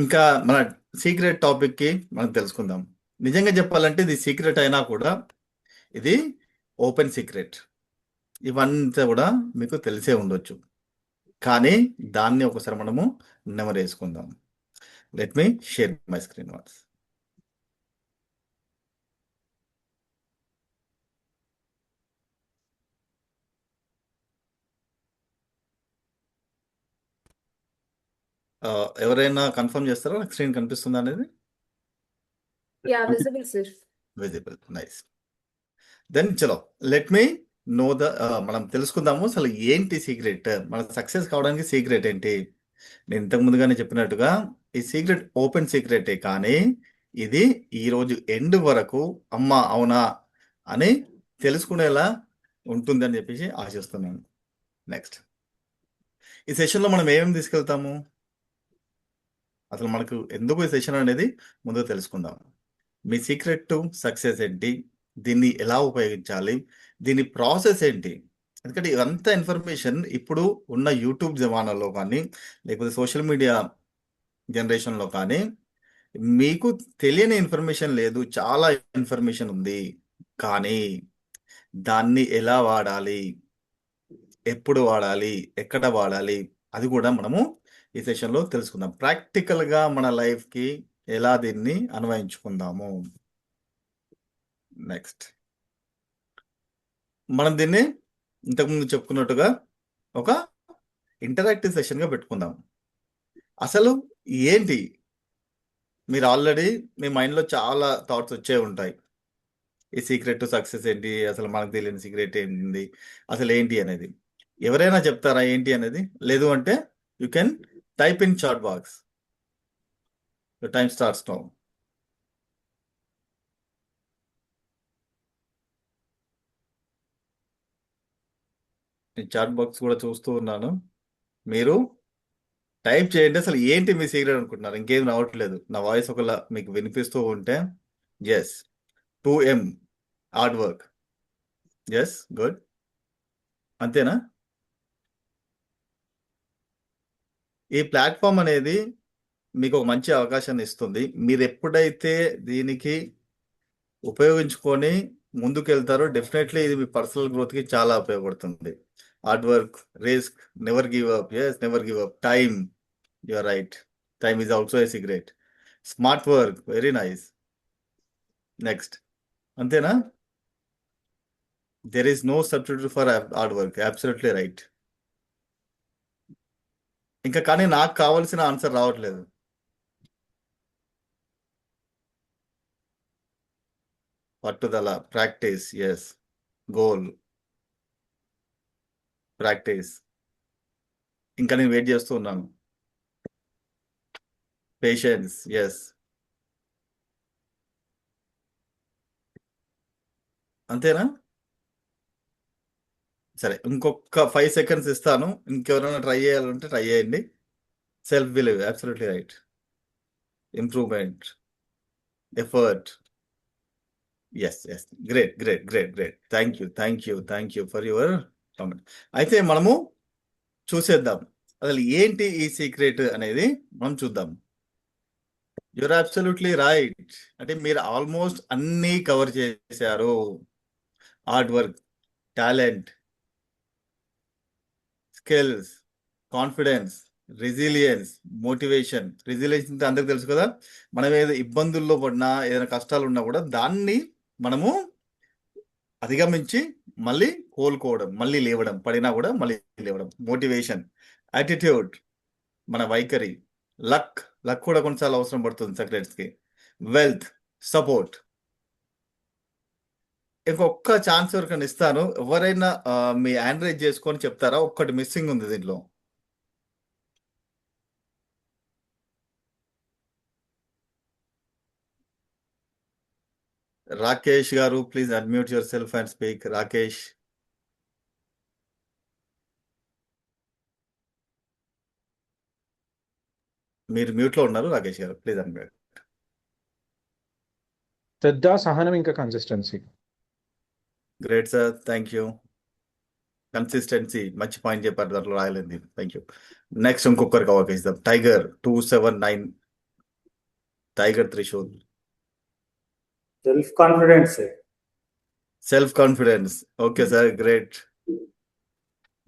ఇంకా మన సీక్రెట్ టాపిక్కి మనం తెలుసుకుందాం. నిజంగా చెప్పాలంటే ఇది సీక్రెట్ అయినా కూడా ఇది ఓపెన్ సీక్రెట్. ఇవంతా కూడా మీకు తెలిసే ఉండొచ్చు. కానీ దాన్ని ఒకసారి మనము నెమరేసుకుందాం. Let me share my screen once. ఎవరైనా కన్ఫర్మ్ చేస్తారా? నాకు స్క్రీన్ కనిపిస్తుందా అనేది? Yeah, visible, sir. Visible. Nice. Then చలో లెట్ మీ నో ద మనం తెలుసుకుందాము అసలు ఏంటి సీక్రెట్, మన సక్సెస్ కావడానికి సీక్రెట్ ఏంటి. నేను ఇంతకు ముందుగానే చెప్పినట్టుగా ఈ సీక్రెట్ ఓపెన్ సీక్రెటే, కానీ ఇది ఈరోజు ఎండ్ వరకు అమ్మా అవునా అని తెలుసుకునేలా ఉంటుందని చెప్పేసి ఆశిస్తున్నాను. నెక్స్ట్ ఈ సెషన్లో మనం ఏమేమి తీసుకెళ్తాము, అసలు మనకు ఎందుకు ఈ సెషన్ అనేది ముందు తెలుసుకుందాం. మీ సీక్రెట్ టు సక్సెస్ ఏంటి, దీన్ని ఎలా ఉపయోగించాలి, దీని ప్రాసెస్ ఏంటి. ఎందుకంటే ఇదంతా ఇన్ఫర్మేషన్ ఇప్పుడు ఉన్న యూట్యూబ్ జమానాలో కానీ లేకపోతే సోషల్ మీడియా జనరేషన్లో కానీ మీకు తెలియని ఇన్ఫర్మేషన్ లేదు, చాలా ఇన్ఫర్మేషన్ ఉంది. కానీ దాన్ని ఎలా వాడాలి, ఎప్పుడు వాడాలి, ఎక్కడ వాడాలి, అది కూడా మనము ఈ సెషన్లో తెలుసుకుందాం. ప్రాక్టికల్గా మన లైఫ్కి ఎలా దీన్ని అన్వయించుకుందాము. నెక్స్ట్ మనం దీన్ని ఇంతకుముందు చెప్పుకున్నట్టుగా ఒక ఇంటరాక్టివ్ సెషన్గా పెట్టుకుందాం. అసలు ఏంటి, మీరు ఆల్రెడీ మీ మైండ్లో చాలా థాట్స్ వచ్చే ఉంటాయి. ఈ సీక్రెట్ టు సక్సెస్ ఏంటి, అసలు మనకు తెలియని సీక్రెట్ ఏంటి, అసలు ఏంటి అనేది. ఎవరైనా చెప్తారా ఏంటి అనేది? లేదు అంటే you can type in chat box. The time starts now. నేను చాట్ బాక్స్ కూడా చూస్తూ ఉన్నాను. మీరు టైప్ చేయండి, అసలు ఏంటి మీ సీక్రెట్ అనుకుంటున్నారు. ఇంకేం రావట్లేదు. నా వాయిస్ ఒకలా మీకు వినిపిస్తూ ఉంటే yes, 2M hard work. Yes, good. అంతేనా? ఈ ప్లాట్ఫామ్ అనేది మీకు ఒక మంచి అవకాశాన్ని ఇస్తుంది. మీరు ఎప్పుడైతే దీనికి ఉపయోగించుకొని ముందుకెళ్తారో డెఫినెట్లీ ఇది మీ పర్సనల్ గ్రోత్కి చాలా ఉపయోగపడుతుంది. Hard work, risk, never give up. Yes, never give up. Time, you are right. Time is also a secret. Smart work, very nice. Next, అంతేనా? There is no substitute for hard work. Absolutely right. ఇంకా కానీ నాకు కావాల్సిన answer రావట్లేదు. పట్టుదల, practice. Yes, goal, practice. ఇంకా నేను wait చేస్తూ ఉన్నాను. పేషెన్స్. ఎస్, అంతేనా? సరే, ఇంకొక 5 సెకండ్స్ ఇస్తాను. ఇంకెవరైనా ట్రై చేయాలంటే ట్రై చేయండి. Self believe, absolutely right. Improvement, effort. Yes yes, great great great great. Thank you for your comment. అయితే మనము చూసేద్దాం అసలు ఏంటి ఈ సీక్రెట్ అనేది మనం చూద్దాం. You're absolutely right. అంటే మీరు ఆల్మోస్ట్ అన్నీ కవర్ చేశారు. Hard work, talent, skills, confidence, resilience, motivation. Resilience అంటే అందరికి తెలుసు కదా, మనం ఏదో ఇబ్బందుల్లో పడినా ఏదైనా కష్టాలు ఉన్నా కూడా దాన్ని మనము అధిగమించి మళ్ళీ కోలుకోవడం, మళ్ళీ లేవడం, పడినా కూడా మళ్ళీ లేవడం. మోటివేషన్, యాటిట్యూడ్, మన వైఖరి. లక్, లక్ కూడా కొన్నిసార్లు అవసరం పడుతుంది సక్సెస్కి. Wealth, support. ఇంకొక ఛాన్స్ ఎవరికైనా ఇస్తాను. ఎవరైనా మీ హ్యాండ్ రైజ్ చేసుకొని చెప్తారా? ఒక్కటి మిస్సింగ్ ఉంది దీంట్లో. రాకేష్ గారు, please unmute your self and speak. Rakesh, మీరు మ్యూట్లో ఉన్నారు. రాకేష్ గారు, ప్లీజ్ అన్మ్యూట్. శ్రద్ధ, సహనం, ఇంకా consistency. Great sir, thank you. Consistency మంచి పాయింట్ చెప్పారు, దాంట్లో రాయలేదు. Thank you. నెక్స్ట్ ఇంకొకరికి అవకాశం ఇద్దాం. Tiger 279. Tiger Trishul. Self confidence sir. Self confidence. Okay sir, great.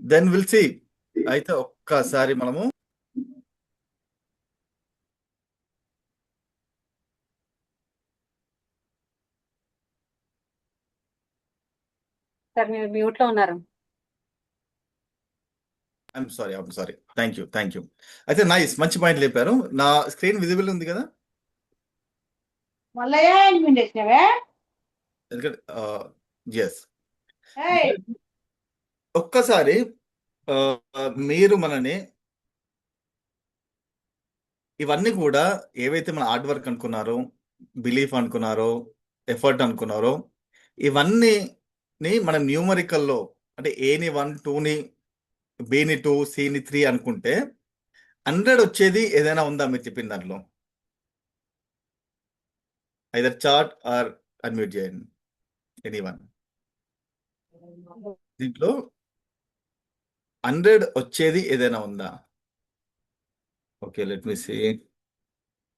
Then will see. అయితే ఒక్కసారి మనము సార్ మీరు మ్యూట్ లో ఉన్నారు. I'm sorry. Thank you. అయితే నైస్, మంచి పాయింట్ లేపారు. నా స్క్రీన్ విజిబుల్ ఉంది కదా? ఎందుకంటే ఎస్. ఒక్కసారి మీరు మనని ఇవన్నీ కూడా ఏవైతే మన హార్డ్ వర్క్ అనుకున్నారో, బిలీఫ్ అనుకున్నారో, ఎఫర్ట్ అనుకున్నారో, ఇవన్నీ మనం న్యూమరికల్లో అంటే ఏని 1, 2ని, బిని 2, సిని 3 అనుకుంటే 100 వచ్చేది ఏదైనా ఉందా మీరు చెప్పిన దాంట్లో? ఐదర్ చార్ట్ ఆర్ అన్మ్యూట్ చేయండి ఎనీవన్. దీంట్లో 100 వచ్చేది ఏదైనా ఉందా? Okay, let me see.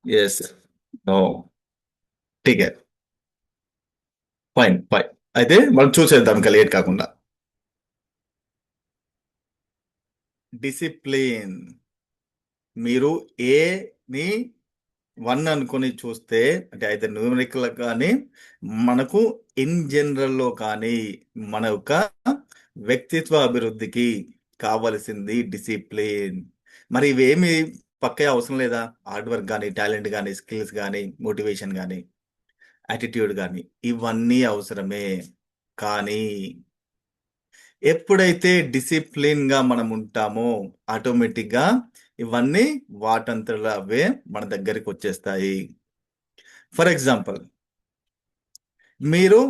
Yes, no, ఠీకే, ఫైన్. అయితే మనం చూసేద్దాం ఇంకా లేట్ కాకుండా. డిసిప్లిన్. మీరు ఏని 1 అనుకుని చూస్తే అంటే అయితే న్యూమరికల్ కానీ మనకు ఇన్ జనరల్లో కానీ మన యొక్క వ్యక్తిత్వ అభివృద్ధికి కావలసింది డిసిప్లిన్. మరి ఇవేమి పక్కే అవసరం లేదా? హార్డ్ వర్క్ కానీ, టాలెంట్ కానీ, స్కిల్స్ కానీ, మోటివేషన్ కానీ, యాటిట్యూడ్ కానీ, ఇవన్నీ అవసరమే. కానీ ఎప్పుడైతే డిసిప్లిన్గా మనం ఉంటామో ఆటోమేటిక్గా ఇవన్నీ వాటంతటా అవే మన దగ్గరికి వచ్చేస్తాయి. ఫర్ ఎగ్జాంపుల్, మీరు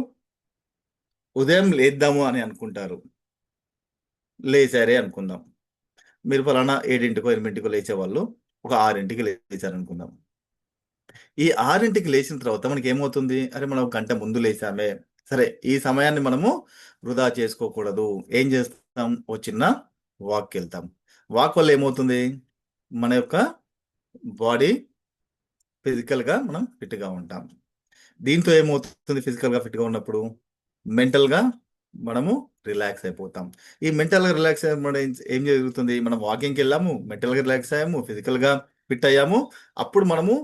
ఉదయం లేద్దాము అని అనుకుంటారు. లేచారే అనుకుందాం. మీరు ఫలానా 7కో 8కో లేచేవాళ్ళు ఒక 6కి లేచారు అనుకుందాం. ఈ 6కి లేచిన తర్వాత మనకి ఏమవుతుంది? అరే మనం 1 గంట ముందు లేచామే, సరే ఈ సమయాన్ని మనము వృధా చేసుకోకూడదు. ఏం చేస్తాం? ఓ చిన్న వాక్కి వెళ్తాం. వాక్ వల్ల ఏమవుతుంది? మన యొక్క బాడీ ఫిజికల్గా మనం ఫిట్గా ఉంటాం. దీంతో ఏమవుతుంది? ఫిజికల్గా ఫిట్గా ఉన్నప్పుడు మెంటల్గా మనము రిలాక్స్ అయిపోతాం. ఈ మెంటల్గా రిలాక్స్ అయ్యడం ఏం జరుగుతుంది? మనం వాకింగ్కి వెళ్ళాము, మెంటల్గా రిలాక్స్ అయ్యాము, ఫిజికల్గా ఫిట్ అయ్యాము. అప్పుడు మనము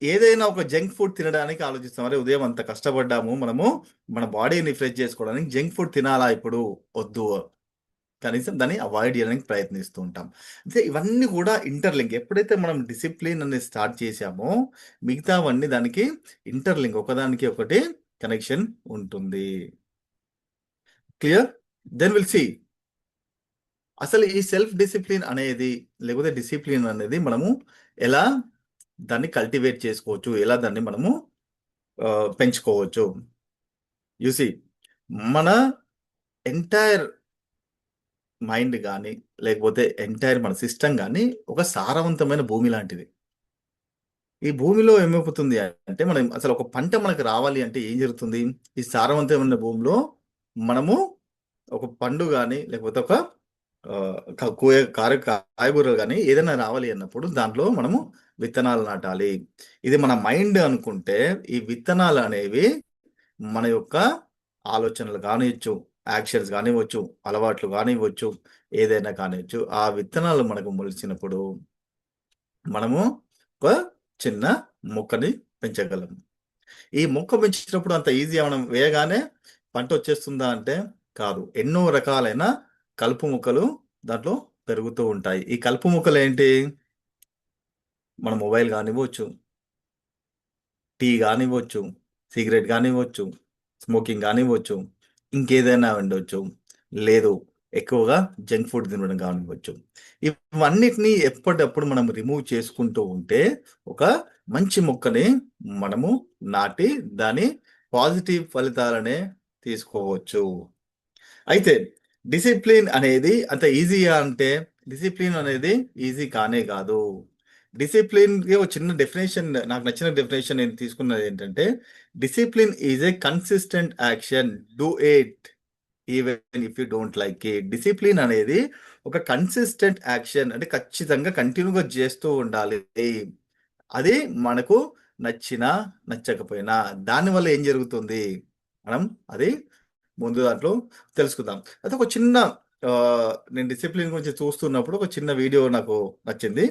ఏదైనా ఒక జంక్ ఫుడ్ తినడానికి ఆలోచిస్తాం. అరే ఉదయం అంత కష్టపడ్డాము, మనము మన బాడీని ఫ్రెష్ చేసుకోవడానికి జంక్ ఫుడ్ తినాలా? ఇప్పుడు వద్దు, కనీసం దాన్ని అవాయిడ్ చేయడానికి ప్రయత్నిస్తూ ఉంటాం. అంటే ఇవన్నీ కూడా ఇంటర్లింక్. ఎప్పుడైతే మనం డిసిప్లిన్ అనేది స్టార్ట్ చేసామో మిగతావన్నీ దానికి ఇంటర్లింక్, ఒకదానికి ఒకటి కనెక్షన్ ఉంటుంది. క్లియర్? Then will see. అసలు ఈ సెల్ఫ్ డిసిప్లిన్ అనేది లేకపోతే డిసిప్లిన్ అనేది మనము ఎలా దాన్ని కల్టివేట్ చేసుకోవచ్చు, ఎలా దాన్ని మనము పెంచుకోవచ్చు. యూసి, మన ఎంటైర్ మైండ్ కానీ లేకపోతే ఎంటైర్ మన సిస్టమ్ కానీ ఒక సారవంతమైన భూమి లాంటిది. ఈ భూమిలో ఏమైపోతుంది అంటే మనం అసలు ఒక పంట మనకు రావాలి అంటే ఏం జరుగుతుంది? ఈ సారవంతమైన భూమిలో మనము ఒక పండు కానీ లేకపోతే ఒక కాయగూరలు కానీ ఏదైనా రావాలి అన్నప్పుడు దాంట్లో మనము విత్తనాలు నాటాలి. ఇది మన మైండ్ అనుకుంటే ఈ విత్తనాలు అనేవి మన యొక్క ఆలోచనలు కానివ్వచ్చు, యాక్షన్స్ కానివ్వచ్చు, అలవాట్లు కానివ్వచ్చు, ఏదైనా కానివ్వచ్చు. ఆ విత్తనాలు మనకు మొలిచినప్పుడు మనము ఒక చిన్న మొక్కని పెంచగలం. ఈ మొక్క పెంచినప్పుడు అంత ఈజీ మనం వేయగానే పంట వచ్చేస్తుందా అంటే కాదు. ఎన్నో రకాలైన కలుపు మొక్కలు దాంట్లో పెరుగుతూ ఉంటాయి. ఈ కలుపు మొక్కలు ఏంటి? మన మొబైల్ కానివ్వచ్చు, టీ కానివ్వచ్చు, సిగరెట్ కానివ్వచ్చు, స్మోకింగ్ కానివ్వచ్చు, ఇంకేదైనా ఉండవచ్చు, లేదు ఎక్కువగా జంక్ ఫుడ్ తినడం కానివ్వచ్చు. ఇవన్నిటిని ఎప్పటికప్పుడు మనం రిమూవ్ చేసుకుంటూ ఉంటే ఒక మంచి మొక్కని మనము నాటి దాని పాజిటివ్ ఫలితాలనే తీసుకోవచ్చు. అయితే డిసిప్లిన్ అనేది అంత ఈజీగా అంటే డిసిప్లిన్ అనేది ఈజీ కానే కాదు. డిసిప్లిన్కి ఒక చిన్న డెఫినేషన్, నాకు నచ్చిన డెఫినేషన్ నేను తీసుకున్నది ఏంటంటే discipline is a consistent action, do it even if you don't like it. Discipline అనేది ఒక కన్సిస్టెంట్ యాక్షన్, అంటే ఖచ్చితంగా కంటిన్యూగా చేస్తూ ఉండాలి. అది మనకు నచ్చినా నచ్చకపోయినా దానివల్ల ఏం జరుగుతుంది మనం అది ముందు దాంట్లో తెలుసుకుందాం. అయితే ఒక చిన్న ఆ, నేను డిసిప్లిన్ గురించి చూస్తున్నప్పుడు ఒక చిన్న వీడియో నాకు నచ్చింది.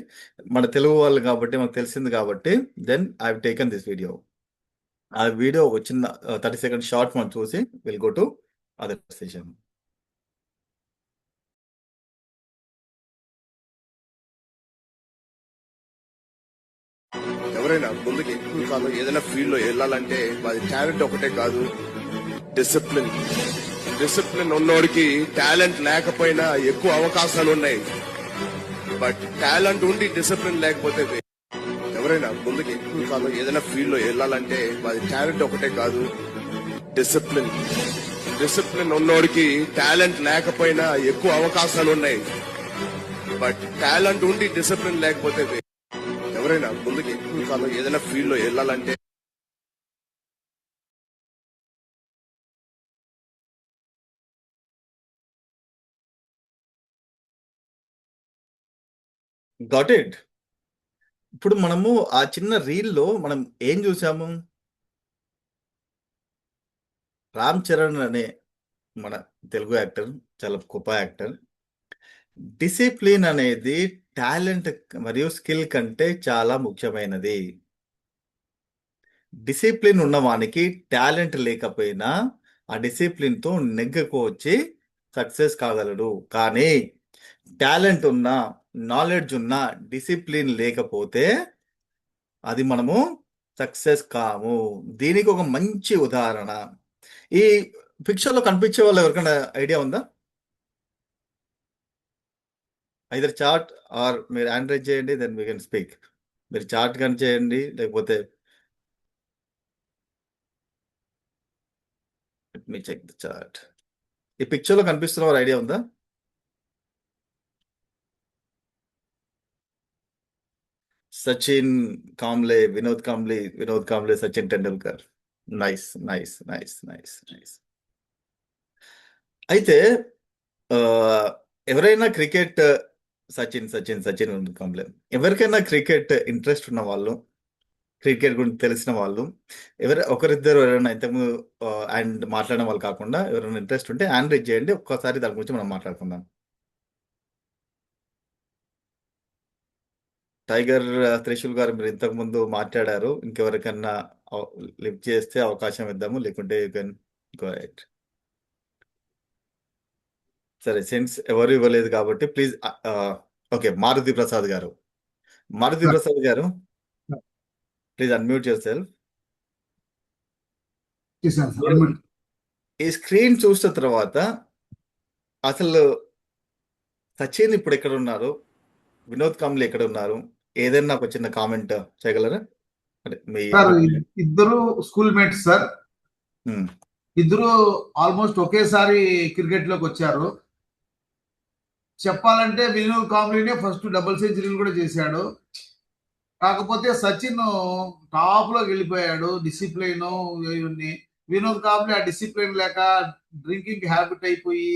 మన తెలుగు వాళ్ళు కాబట్టి మనకు తెలిసింది కాబట్టి then I taken this video. ఆ వీడియో ఒక చిన్న 30 సెకండ్ షార్ట్ మనం చూసి will go to other session. ఎవరైనా ముందుకు ఎక్కువ కాలం ఏదైనా ఫీల్డ్ లో వెళ్ళాలంటే అది టాలెంట్ ఒకటే కాదు, డిసిప్లిన్. డిసిప్లిన్ ఉన్నోడికి టాలెంట్ లేకపోయినా ఎక్కువ అవకాశాలు ఉన్నాయి. బట్ టాలెంట్ ఉండి డిసిప్లిన్ లేకపోతే ఎవరైనా ముందుకు ఎక్కువ కాలం ఏదైనా ఫీల్డ్ లో వెళ్ళాలంటే అది టాలెంట్ ఒకటే కాదు, డిసిప్లిన్. డిసిప్లిన్ ఉన్నోడికి టాలెంట్ లేకపోయినా ఎక్కువ అవకాశాలు ఉన్నాయి. బట్ టాలెంట్ ఉండి డిసిప్లిన్ లేకపోతే ఎవరైనా ముందుకు ఎక్కువ కాలం ఏదైనా ఫీల్డ్ లో వెళ్ళాలంటే గాట్ ఇట్. ఇప్పుడు మనము ఆ చిన్న రీల్లో మనం ఏం చూసాము? రామ్ చరణ్ అనే మన తెలుగు యాక్టర్, చాలా గొప్ప యాక్టర్. డిసిప్లిన్ అనేది టాలెంట్ మరియు స్కిల్ కంటే చాలా ముఖ్యమైనది. డిసిప్లిన్ ఉన్నవానికి టాలెంట్ లేకపోయినా ఆ డిసిప్లిన్తో నెగ్గుకొచ్చి సక్సెస్ కాగలడు. కానీ టాలెంట్ ఉన్నా, నాలెడ్జ్ ఉన్నా, డిసిప్లిన్ లేకపోతే అది మనము సక్సెస్ కాము. దీనికి ఒక మంచి ఉదాహరణ ఈ పిక్చర్లో కనిపించే వాళ్ళు ఎవరికైనా ఐడియా ఉందా? ఐదర్ చార్ట్ ఆర్ మీరు హ్యాండ్ రైజ్ చేయండి, దెన్ వీ కెన్ స్పీక్. మీరు చార్ట్ కానీ చేయండి, లేకపోతే మీ చెక్ ద చార్ట్. ఈ పిక్చర్లో కనిపిస్తున్న వారు ఐడియా ఉందా? Sachin Kamble, Vinod Kamble, Sachin Tendulkar. Nice nice nice nice nice. అయితే ఎవరైనా క్రికెట్ సచిన్ కాంబ్లే, ఎవరికైనా క్రికెట్ ఇంట్రెస్ట్ ఉన్న వాళ్ళు, క్రికెట్ గురించి తెలిసిన వాళ్ళు, ఒకరిద్దరు ఎవరైనా ఇంతకుముందు అండ్ మాట్లాడిన వాళ్ళు కాకుండా ఎవరైనా ఇంట్రెస్ట్ ఉంటే హ్యాండ్ రైజ్ చేయండి. ఒక్కసారి దాని గురించి మనం మాట్లాడుకుందాం. టైగర్ త్రిశూల్ గారు, మీరు ఇంతకు ముందు మాట్లాడారు. ఇంకెవరికన్నా లిఫ్ట్ చేస్తే అవకాశం ఇద్దాము, లేకుంటే యూ కెన్ గో అహెడ్. సరే, సెన్స్ ఎవరు ఇవ్వలేదు కాబట్టి ప్లీజ్. ఓకే, మారుతి ప్రసాద్ గారు, ప్లీజ్ అన్మ్యూట్ యువర్ సెల్ఫ్. ఈ స్క్రీన్ చూసిన తర్వాత అసలు సచిన్ ఇప్పుడు ఎక్కడ ఉన్నారు, వినోద్ కాంబ్లే ఎక్కడ ఉన్నారు, ఏదైనా ఒక చిన్న కామెంట్ చేయగలరా? అంటే మీ సార్ ఇద్దరు స్కూల్ మేట్స్ సార్. ఉమ్, ఇద్దరు ఆల్మోస్ట్ ఒకేసారి క్రికెట్ లోకి వచ్చారు. చెప్పాలంటే వినోద్ కాంబ్లీనే ఫస్ట్ డబుల్ సెంచరీలు కూడా చేశాడు. కాకపోతే సచిన్ టాప్ లోకి వెళ్ళిపోయాడు, డిసిప్లైన్ ఇవన్నీ. వినోద్ కాంబ్లీ ఆ డిసిప్లైన్ లేక, డ్రింకింగ్ హ్యాబిట్ అయిపోయి,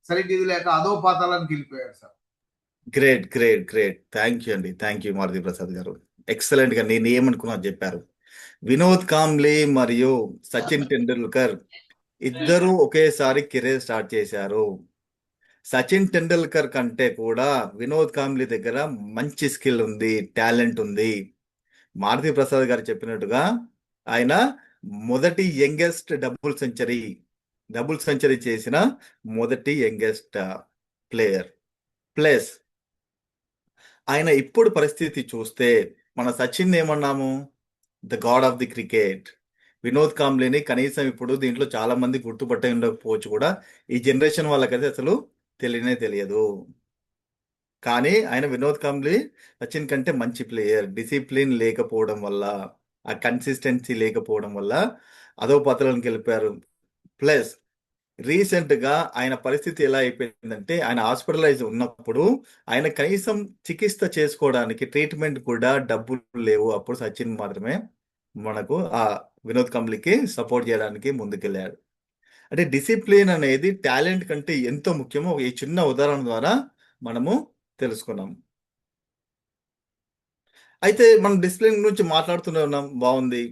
సరిగ్గా ఇది లేక అదో పాతాళానికి వెళ్ళిపోయాడు sir. Great great great. Thank you అండి, థ్యాంక్ యూ మారుతి ప్రసాద్ గారు. ఎక్సలెంట్ గా నేను ఏమనుకున్నా చెప్పారు. వినోద్ కాంబ్లీ మరియు సచిన్ టెండూల్కర్ ఇద్దరు ఒకేసారి కెరీర్ స్టార్ట్ చేశారు. సచిన్ టెండూల్కర్ కంటే కూడా వినోద్ కాంబ్లీ దగ్గర మంచి స్కిల్ ఉంది, టాలెంట్ ఉంది. మారుతి ప్రసాద్ గారు చెప్పినట్టుగా ఆయన మొదటి యంగెస్ట్ డబుల్ సెంచరీ చేసిన మొదటి యంగెస్ట్ ప్లేయర్. ప్లస్ ఆయన ఇప్పుడు పరిస్థితి చూస్తే మన సచిన్ ఏమన్నాము, the god of the cricket. Vinod కాంబ్లీని కనీసం ఇప్పుడు దీంట్లో చాలా మంది గుర్తుపట్టే ఉండకపోవచ్చు కూడా, ఈ జనరేషన్ వాళ్ళకైతే అసలు తెలియదు. కానీ ఆయన వినోద్ కాంబ్లీ సచిన్ కంటే మంచి ప్లేయర్. డిసిప్లిన్ లేకపోవడం వల్ల, ఆ కన్సిస్టెన్సీ లేకపోవడం వల్ల అదో పతలోనికి వెళ్ళిపోయారు. ప్లస్ రీసెంట్ గా ఆయన పరిస్థితి ఎలా అయిపోయిందంటే, ఆయన హాస్పిటలైజ్ ఉన్నప్పుడు ఆయన కనీసం చికిత్స చేసుకోవడానికి ట్రీట్మెంట్ కూడా డబ్బులు లేవు. అప్పుడు సచిన్ మాత్రమే మనకు ఆ వినోద్ కాంబ్లీకి సపోర్ట్ చేయడానికి ముందుకెళ్ళాడు. అంటే డిసిప్లిన్ అనేది టాలెంట్ కంటే ఎంతో ముఖ్యమో ఈ చిన్న ఉదాహరణ ద్వారా మనము తెలుసుకున్నాం. అయితే మనం డిసిప్లిన్ గురించి మాట్లాడుతూనే ఉన్నాం, బాగుంది.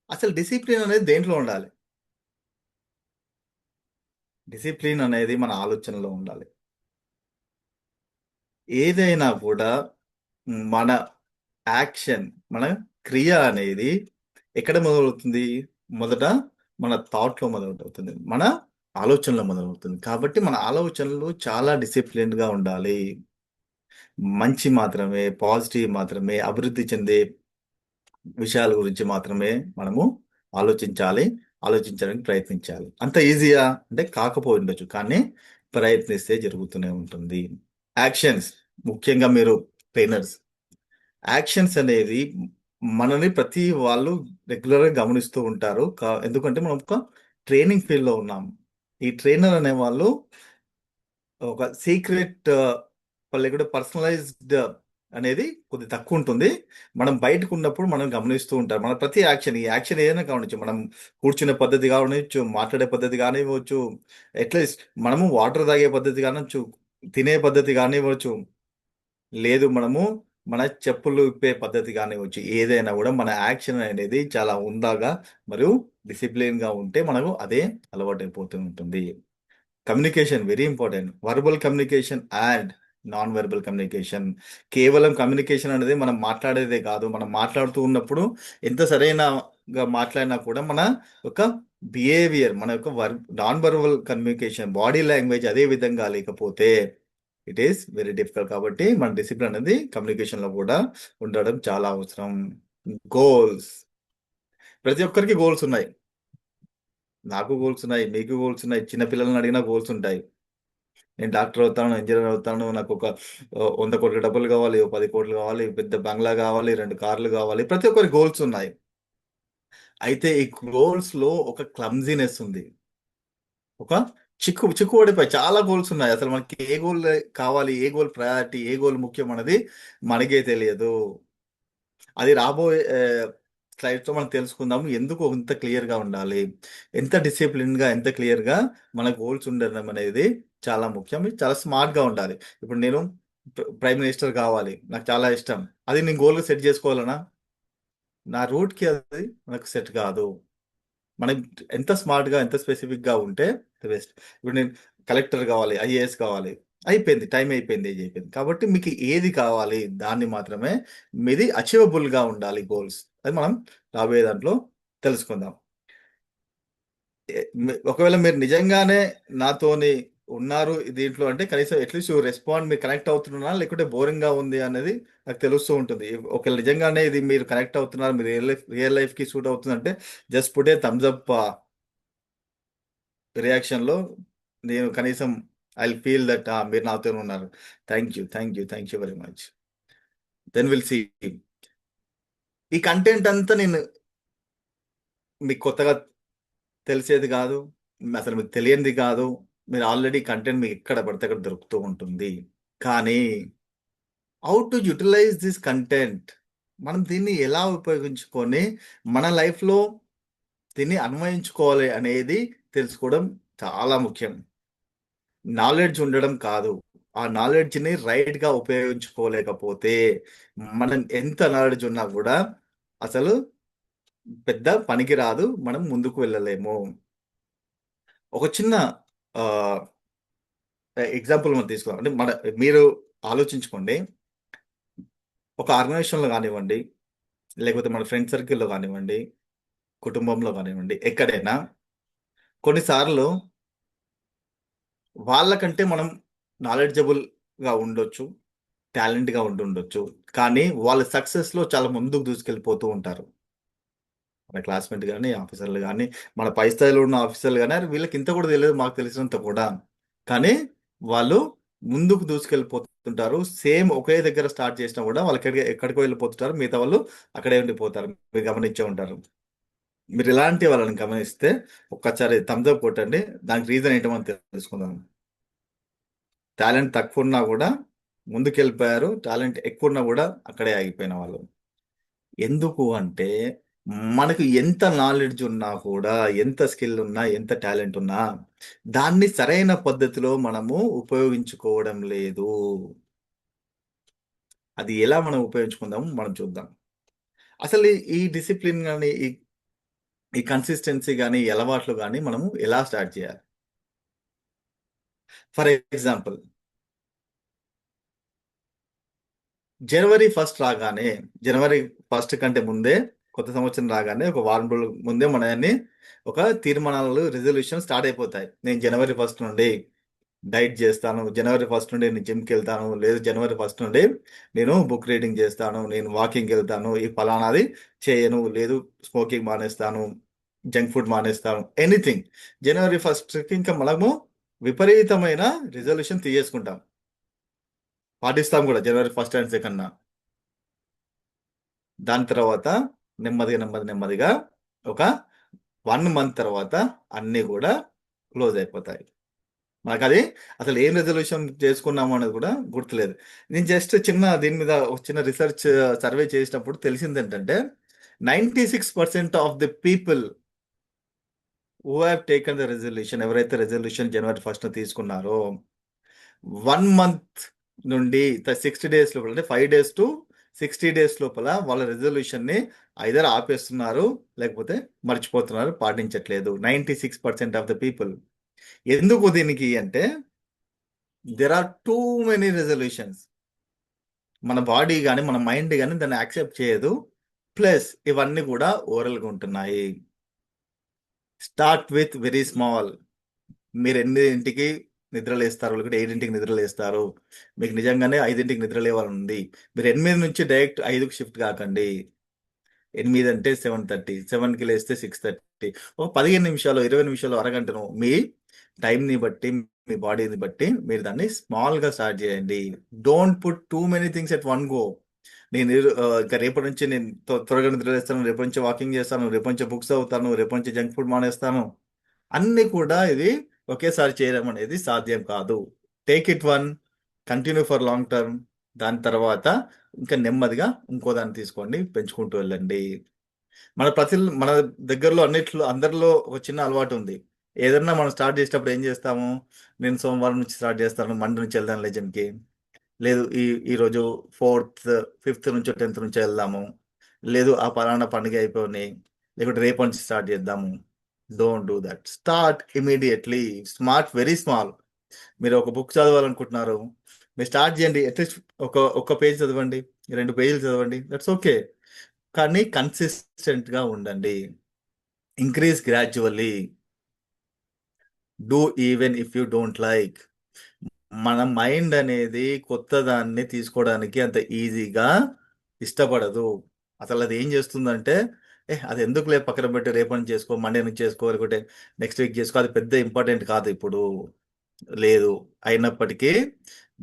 అసలు డిసిప్లిన్ అనేది దేంట్లో ఉండాలి? డిసిప్లిన్ అనేది మన ఆలోచనలో ఉండాలి. ఏదైనా కూడా మన యాక్షన్, మన క్రియ అనేది ఎక్కడ మొదలవుతుంది? మొదట మన థాట్‌లో మొదలవుతుంది. మన ఆలోచనలో మొదలవుతుంది. కాబట్టి మన ఆలోచనలు చాలా డిసిప్లిన్‌గా ఉండాలి. మంచి మాత్రమే, పాజిటివ్ మాత్రమే, అభివృద్ధి చెందే విషయాల గురించి మాత్రమే మనము ఆలోచించాలి. ఆలోచించడానికి ప్రయత్నించాలి. అంత ఈజీయా? అంటే కాకపోయి ఉండొచ్చు. కానీ ప్రయత్నిస్తే జరుగుతూనే ఉంటుంది. యాక్షన్స్, ముఖ్యంగా మీరు ట్రైనర్స్, యాక్షన్స్ అనేది మనని ప్రతి వాళ్ళు రెగ్యులర్‌గా గమనిస్తూ ఉంటారు. ఎందుకంటే మనం ఒక ట్రైనింగ్ ఫీల్డ్‌లో ఉన్నాం. ఈ ట్రైనర్ అనేవాళ్ళు ఒక సీక్రెట్ లేకుంటే పర్సనలైజ్డ్ అనేది కొద్దిగా తక్కువ ఉంటుంది. మనం బయటకున్నప్పుడు మనం గమనిస్తూ ఉంటాం. మన ప్రతి యాక్షన్, ఈ యాక్షన్ ఏదైనా కావచ్చు. మనం కూర్చునే పద్ధతి కానివ్వచ్చు, మాట్లాడే పద్ధతి కానివ్వచ్చు, అట్‌లీస్ట్ మనము వాటర్ తాగే పద్ధతి కానివ్వచ్చు, తినే పద్ధతి కానివ్వచ్చు, లేదు మనము మన చెప్పులు విప్పే పద్ధతి కానివ్వచ్చు. ఏదైనా కూడా మన యాక్షన్ అనేది చాలా హుందాగా మరియు డిసిప్లిన్‌గా ఉంటే మనకు అదే అలవాటైపోతూ ఉంటుంది. Communication very important. Verbal communication and non verbal communication. కేవలం కమ్యూనికేషన్ అనేది మనం మాట్లాడేదే కాదు. మనం మాట్లాడుతూ ఉన్నప్పుడు ఎంత సరైనగా మాట్లాడినా కూడా మన యొక్క బిహేవియర్, మన యొక్క non verbal communication, body language అదే విధంగా లేకపోతే ఇట్ ఈస్ వెరీ డిఫికల్ట్. కాబట్టి మన డిసిప్లిన్ అనేది కమ్యూనికేషన్‌లో కూడా ఉండడం చాలా అవసరం. గోల్స్, ప్రతి ఒక్కరికి గోల్స్ ఉన్నాయి. నాకు గోల్స్ ఉన్నాయి. మీకు గోల్స్ ఉన్నాయి. చిన్న పిల్లల్ని అడిగినా గోల్స్ ఉంటాయి. నేను డాక్టర్ అవుతాను, ఇంజినీర్ అవుతాను, నాకు ఒక 100,00,00,000 డబ్బులు కావాలి, 10,00,00,000 కావాలి, పెద్ద బంగ్లా కావాలి, 2 కార్లు కావాలి. ప్రతి ఒక్కరికి గోల్స్ ఉన్నాయి. అయితే ఈ గోల్స్‌లో ఒక క్లమ్జీనెస్ ఉంది. ఒక చిక్కుపడిపోయి చాలా గోల్స్ ఉన్నాయి. అసలు మనకి ఏ గోల్ కావాలి, ఏ గోల్ ప్రయారిటీ, ఏ గోల్ ముఖ్యం అన్నది మనకే తెలియదు. అది రాబోయే స్లైడ్స్‌లో మనం తెలుసుకుందాము. ఎందుకు ఇంత క్లియర్‌గా ఉండాలి? ఎంత డిసిప్లిన్‌గా, ఎంత క్లియర్‌గా మన గోల్స్ ఉండడం అనేది చాలా ముఖ్యం. చాలా స్మార్ట్‌గా ఉండాలి. ఇప్పుడు నేను ప్రైమ్ మినిస్టర్ కావాలి. నాకు చాలా ఇష్టం. అది నేను గోల్‌గా సెట్ చేసుకోవాలనా? నా రూట్‌కి అది మనకు సెట్ కాదు. మనం ఎంత స్మార్ట్‌గా, ఎంత స్పెసిఫిక్‌గా ఉంటే బెస్ట్. ఇప్పుడు నేను కలెక్టర్ కావాలి, ఐఏఎస్ కావాలి. అయిపోయింది. టైం అయిపోయింది. ఏజ్ అయిపోయింది. కాబట్టి మీకు ఏది కావాలి? దాన్ని మాత్రమే మీది అచీవబుల్‌గా ఉండాలి గోల్స్. అది మనం రాబోయే దాంట్లో తెలుసుకుందాం. ఒకవేళ మీరు నిజంగానే నాతోని ఉన్నారు దీంట్లో అంటే కనీసం అట్‌లీస్ట్ యూ రెస్పాండ్, మీరు కనెక్ట్ అవుతున్నారా? లేకుంటే బోరింగ్‌గా ఉంది అనేది నాకు తెలుస్తూ ఉంటుంది. ఒకవేళ నిజంగానే ఇది మీరు కనెక్ట్ అవుతున్నారు, మీ రియల్ లైఫ్‌కి సూట్ అవుతుందంటే just put a thumbs up రియాక్షన్‌లో నేను కనీసం ఐ విల్ ఫీల్ దట్ మీరు నాతోనే ఉన్నారు. Thank you very much. Then will see. ఈ కంటెంట్ అంతా నేను మీకు కొత్తగా తెలిసేది కాదు. అసలు మీకు తెలియనిది కాదు. మీరు ఆల్రెడీ కంటెంట్ మీకు ఎక్కడ పడితే అక్కడ దొరుకుతూ ఉంటుంది. కానీ how to utilize this content, మనం దీన్ని ఎలా ఉపయోగించుకొని మన లైఫ్‌లో దీన్ని అన్వయించుకోవాలి అనేది తెలుసుకోవడం చాలా ముఖ్యం. నాలెడ్జ్ ఉండడం కాదు. ఆ నాలెడ్జ్‌ని రైట్‌గా ఉపయోగించుకోలేకపోతే, మనం ఎంత నాలెడ్జ్ ఉన్నా కూడా అసలు పెద్ద పనికి రాదు. మనం ముందుకు వెళ్ళలేము. ఒక చిన్న ఆహ్, ఎగ్జాంపుల్ మనం తీసుకుందాం. అంటే మీరు ఆలోచించుకోండి. ఒక ఆర్గనైజేషన్‌లో కానివ్వండి, లేకపోతే మన ఫ్రెండ్ సర్కిల్‌లో కానివ్వండి, కుటుంబంలో కానివ్వండి, ఎక్కడైనా కొన్నిసార్లు వాళ్ళకంటే మనం నాలెడ్జబుల్‌గా ఉండొచ్చు. టాలెంట్‌గా ఉండుండొచ్చు. కానీ వాళ్ళు సక్సెస్‌లో చాలా ముందుకు దూసుకెళ్ళిపోతూ ఉంటారు. మన క్లాస్‌మేట్ గాని, ఆఫీసర్‌లు గాని, మన పై స్థాయిలో ఉన్న ఆఫీసర్‌లు గాని, అరె! వీళ్ళకి ఇంత కూడా తెలియదు మాకు తెలిసినంత కూడా. కానీ వాళ్ళు ముందుకు దూసుకెళ్ళిపోతుంటారు. సేమ్ ఒకే దగ్గర స్టార్ట్ చేసినా కూడా వాళ్ళు ఎక్కడికో వెళ్ళిపోతుంటారు. మిగతా వాళ్ళు అక్కడే ఉండిపోతారు. మీరు గమనించే ఉంటారు. మీరు ఇలాంటి వాళ్ళని గమనిస్తే ఒక్కసారి థమ్స్ అప్ కొట్టండి. దానికి రీజన్ ఏంటో మనం తెలుసుకుందాం. టాలెంట్ తక్కువున్నా కూడా ముందుకెళ్ళిపోయారు. టాలెంట్ ఎక్కువున్నా కూడా అక్కడే ఆగిపోయిన వాళ్ళు. ఎందుకు అంటే, మనకు ఎంత నాలెడ్జ్ ఉన్నా కూడా, ఎంత స్కిల్ ఉన్నా, ఎంత టాలెంట్ ఉన్నా, దాన్ని సరైన పద్ధతిలో మనము ఉపయోగించుకోవడం లేదు. అది ఎలా మనం ఉపయోగించుకుందాం మనం చూద్దాం. అసలు ఈ డిసిప్లిన్ కానీ ఈ కన్సిస్టెన్సీ కానీ ఈ అలవాట్లు కానీ మనము ఎలా స్టార్ట్ చేయాలి? ఫర్ ఎగ్జాంపుల్, జనవరి 1 రాగానే, జనవరి 1 కంటే ముందే, కొత్త సంవత్సరం రాగానే ఒక వారం రోజుల ముందే మన ఒక తీర్మానాలు, రిజల్యూషన్ స్టార్ట్ అయిపోతాయి. నేను జనవరి 1 నుండి డైట్ చేస్తాను, జనవరి 1 నుండి నేను జిమ్కి వెళ్తాను, లేదు జనవరి 1 నుండి నేను బుక్ రీడింగ్ చేస్తాను, నేను వాకింగ్కి వెళ్తాను, ఈ ఫలానాది చేయను, లేదు స్మోకింగ్ మానేస్తాను, జంక్ ఫుడ్ మానేస్తాను, ఎనీథింగ్. జనవరి 1కి ఇంకా మనము విపరీతమైన రిజల్యూషన్ తీసేసుకుంటాం, పాటిస్తాం కూడా జనవరి 1 అండ్ 2. దాని తర్వాత నెమ్మదిగా ఒక 1 మంత్ తర్వాత అన్నీ కూడా క్లోజ్ అయిపోతాయి. మనకు అది అసలు ఏం రెజల్యూషన్ చేసుకున్నాము అనేది కూడా గుర్తులేదు. నేను జస్ట్ దీని మీద ఒక చిన్న రిసర్చ్ సర్వే చేసినప్పుడు తెలిసింది ఏంటంటే 96% of the people who have taken the resolution, ఎవరైతే రెజల్యూషన్ జనవరి 1 తీసుకున్నారో 1 మంత్ నుండి 60 డేస్ లోపల, అంటే 5 days to 60 days లోపల వాళ్ళ రెజల్యూషన్ని ఐదర్ ఆపేస్తున్నారు, లేకపోతే మర్చిపోతున్నారు, పాటించట్లేదు. 96% ఆఫ్ ద పీపుల్. ఎందుకు దీనికి అంటే there are too many resolutions. మన బాడీ కానీ మన మైండ్ కానీ దాన్ని యాక్సెప్ట్ చేయదు. ప్లస్ ఇవన్నీ కూడా ఓరల్గా ఉంటున్నాయి. Start with very small. మీరు 8ంటికి నిద్రలేస్తారు, లేకపోతే 7ంటికి నిద్రలేస్తారు, మీకు నిజంగానే 5ంటికి నిద్రలేవాలని ఉంది, మీరు 8 నుంచి డైరెక్ట్ 5కి షిఫ్ట్ కాకండి. 8 అంటే 7:30, 7కి లేస్తే 6:30, ఒక 15 నిమిషాలు, 20 నిమిషాలు, అరగంటను మీ టైంని బట్టి, మీ బాడీని బట్టి మీరు దాన్ని స్మాల్గా స్టార్ట్ చేయండి. Don't put too many things at one go. నేను ఇంకా రేపటి నుంచి నేను త్వరగా నిద్రలేస్తాను, రేపటి నుంచి వాకింగ్ చేస్తాను, రేపటి నుంచి బుక్స్ చదువుతాను, రేపటి నుంచి జంక్ ఫుడ్ మానేస్తాను, అన్నీ కూడా ఇది ఒకేసారి చేయడం అనేది సాధ్యం కాదు. Take it one, continue for long term. దాని తర్వాత ఇంకా నెమ్మదిగా ఇంకో దాన్ని తీసుకోండి, పెంచుకుంటూ వెళ్ళండి. మన దగ్గరలో అందరిలో ఒక చిన్న అలవాటు ఉంది. ఏదన్నా మనం స్టార్ట్ చేసేటప్పుడు ఏం చేస్తాము, నేను సోమవారం నుంచి స్టార్ట్ చేస్తాను, మండే నుంచి వెళ్దాం లెజన్కి, లేదు ఈరోజు 4th, 5th నుంచో 10th నుంచో వెళ్దాము, లేదు ఆ పలానా పండుగ అయిపోయినాయి, లేకుంటే రేపటి నుంచి స్టార్ట్ చేద్దాము. Don't do that. Start immediately. Smart, very small. మీరు ఒక బుక్ చదవాలనుకుంటున్నారు, మీరు స్టార్ట్ చేయండి. అట్లీస్ట్ ఒక పేజ్ చదవండి, 2 పేజీలు చదవండి, దట్స్ ఓకే. కానీ కన్సిస్టెంట్గా ఉండండి. Increase gradually. Do even if you don't like. మన మైండ్ అనేది కొత్త దాన్ని తీసుకోవడానికి అంత ఈజీగా ఇష్టపడదు. అసలు అది ఏం చేస్తుందంటే, అది ఎందుకులే పక్కన పెట్టి రేపటి నుంచి చేసుకో, మండే నుంచి చేసుకో, లేకుంటే నెక్స్ట్ వీక్ చేసుకో, అది పెద్ద ఇంపార్టెంట్ కాదు ఇప్పుడు, లేదు. అయినప్పటికీ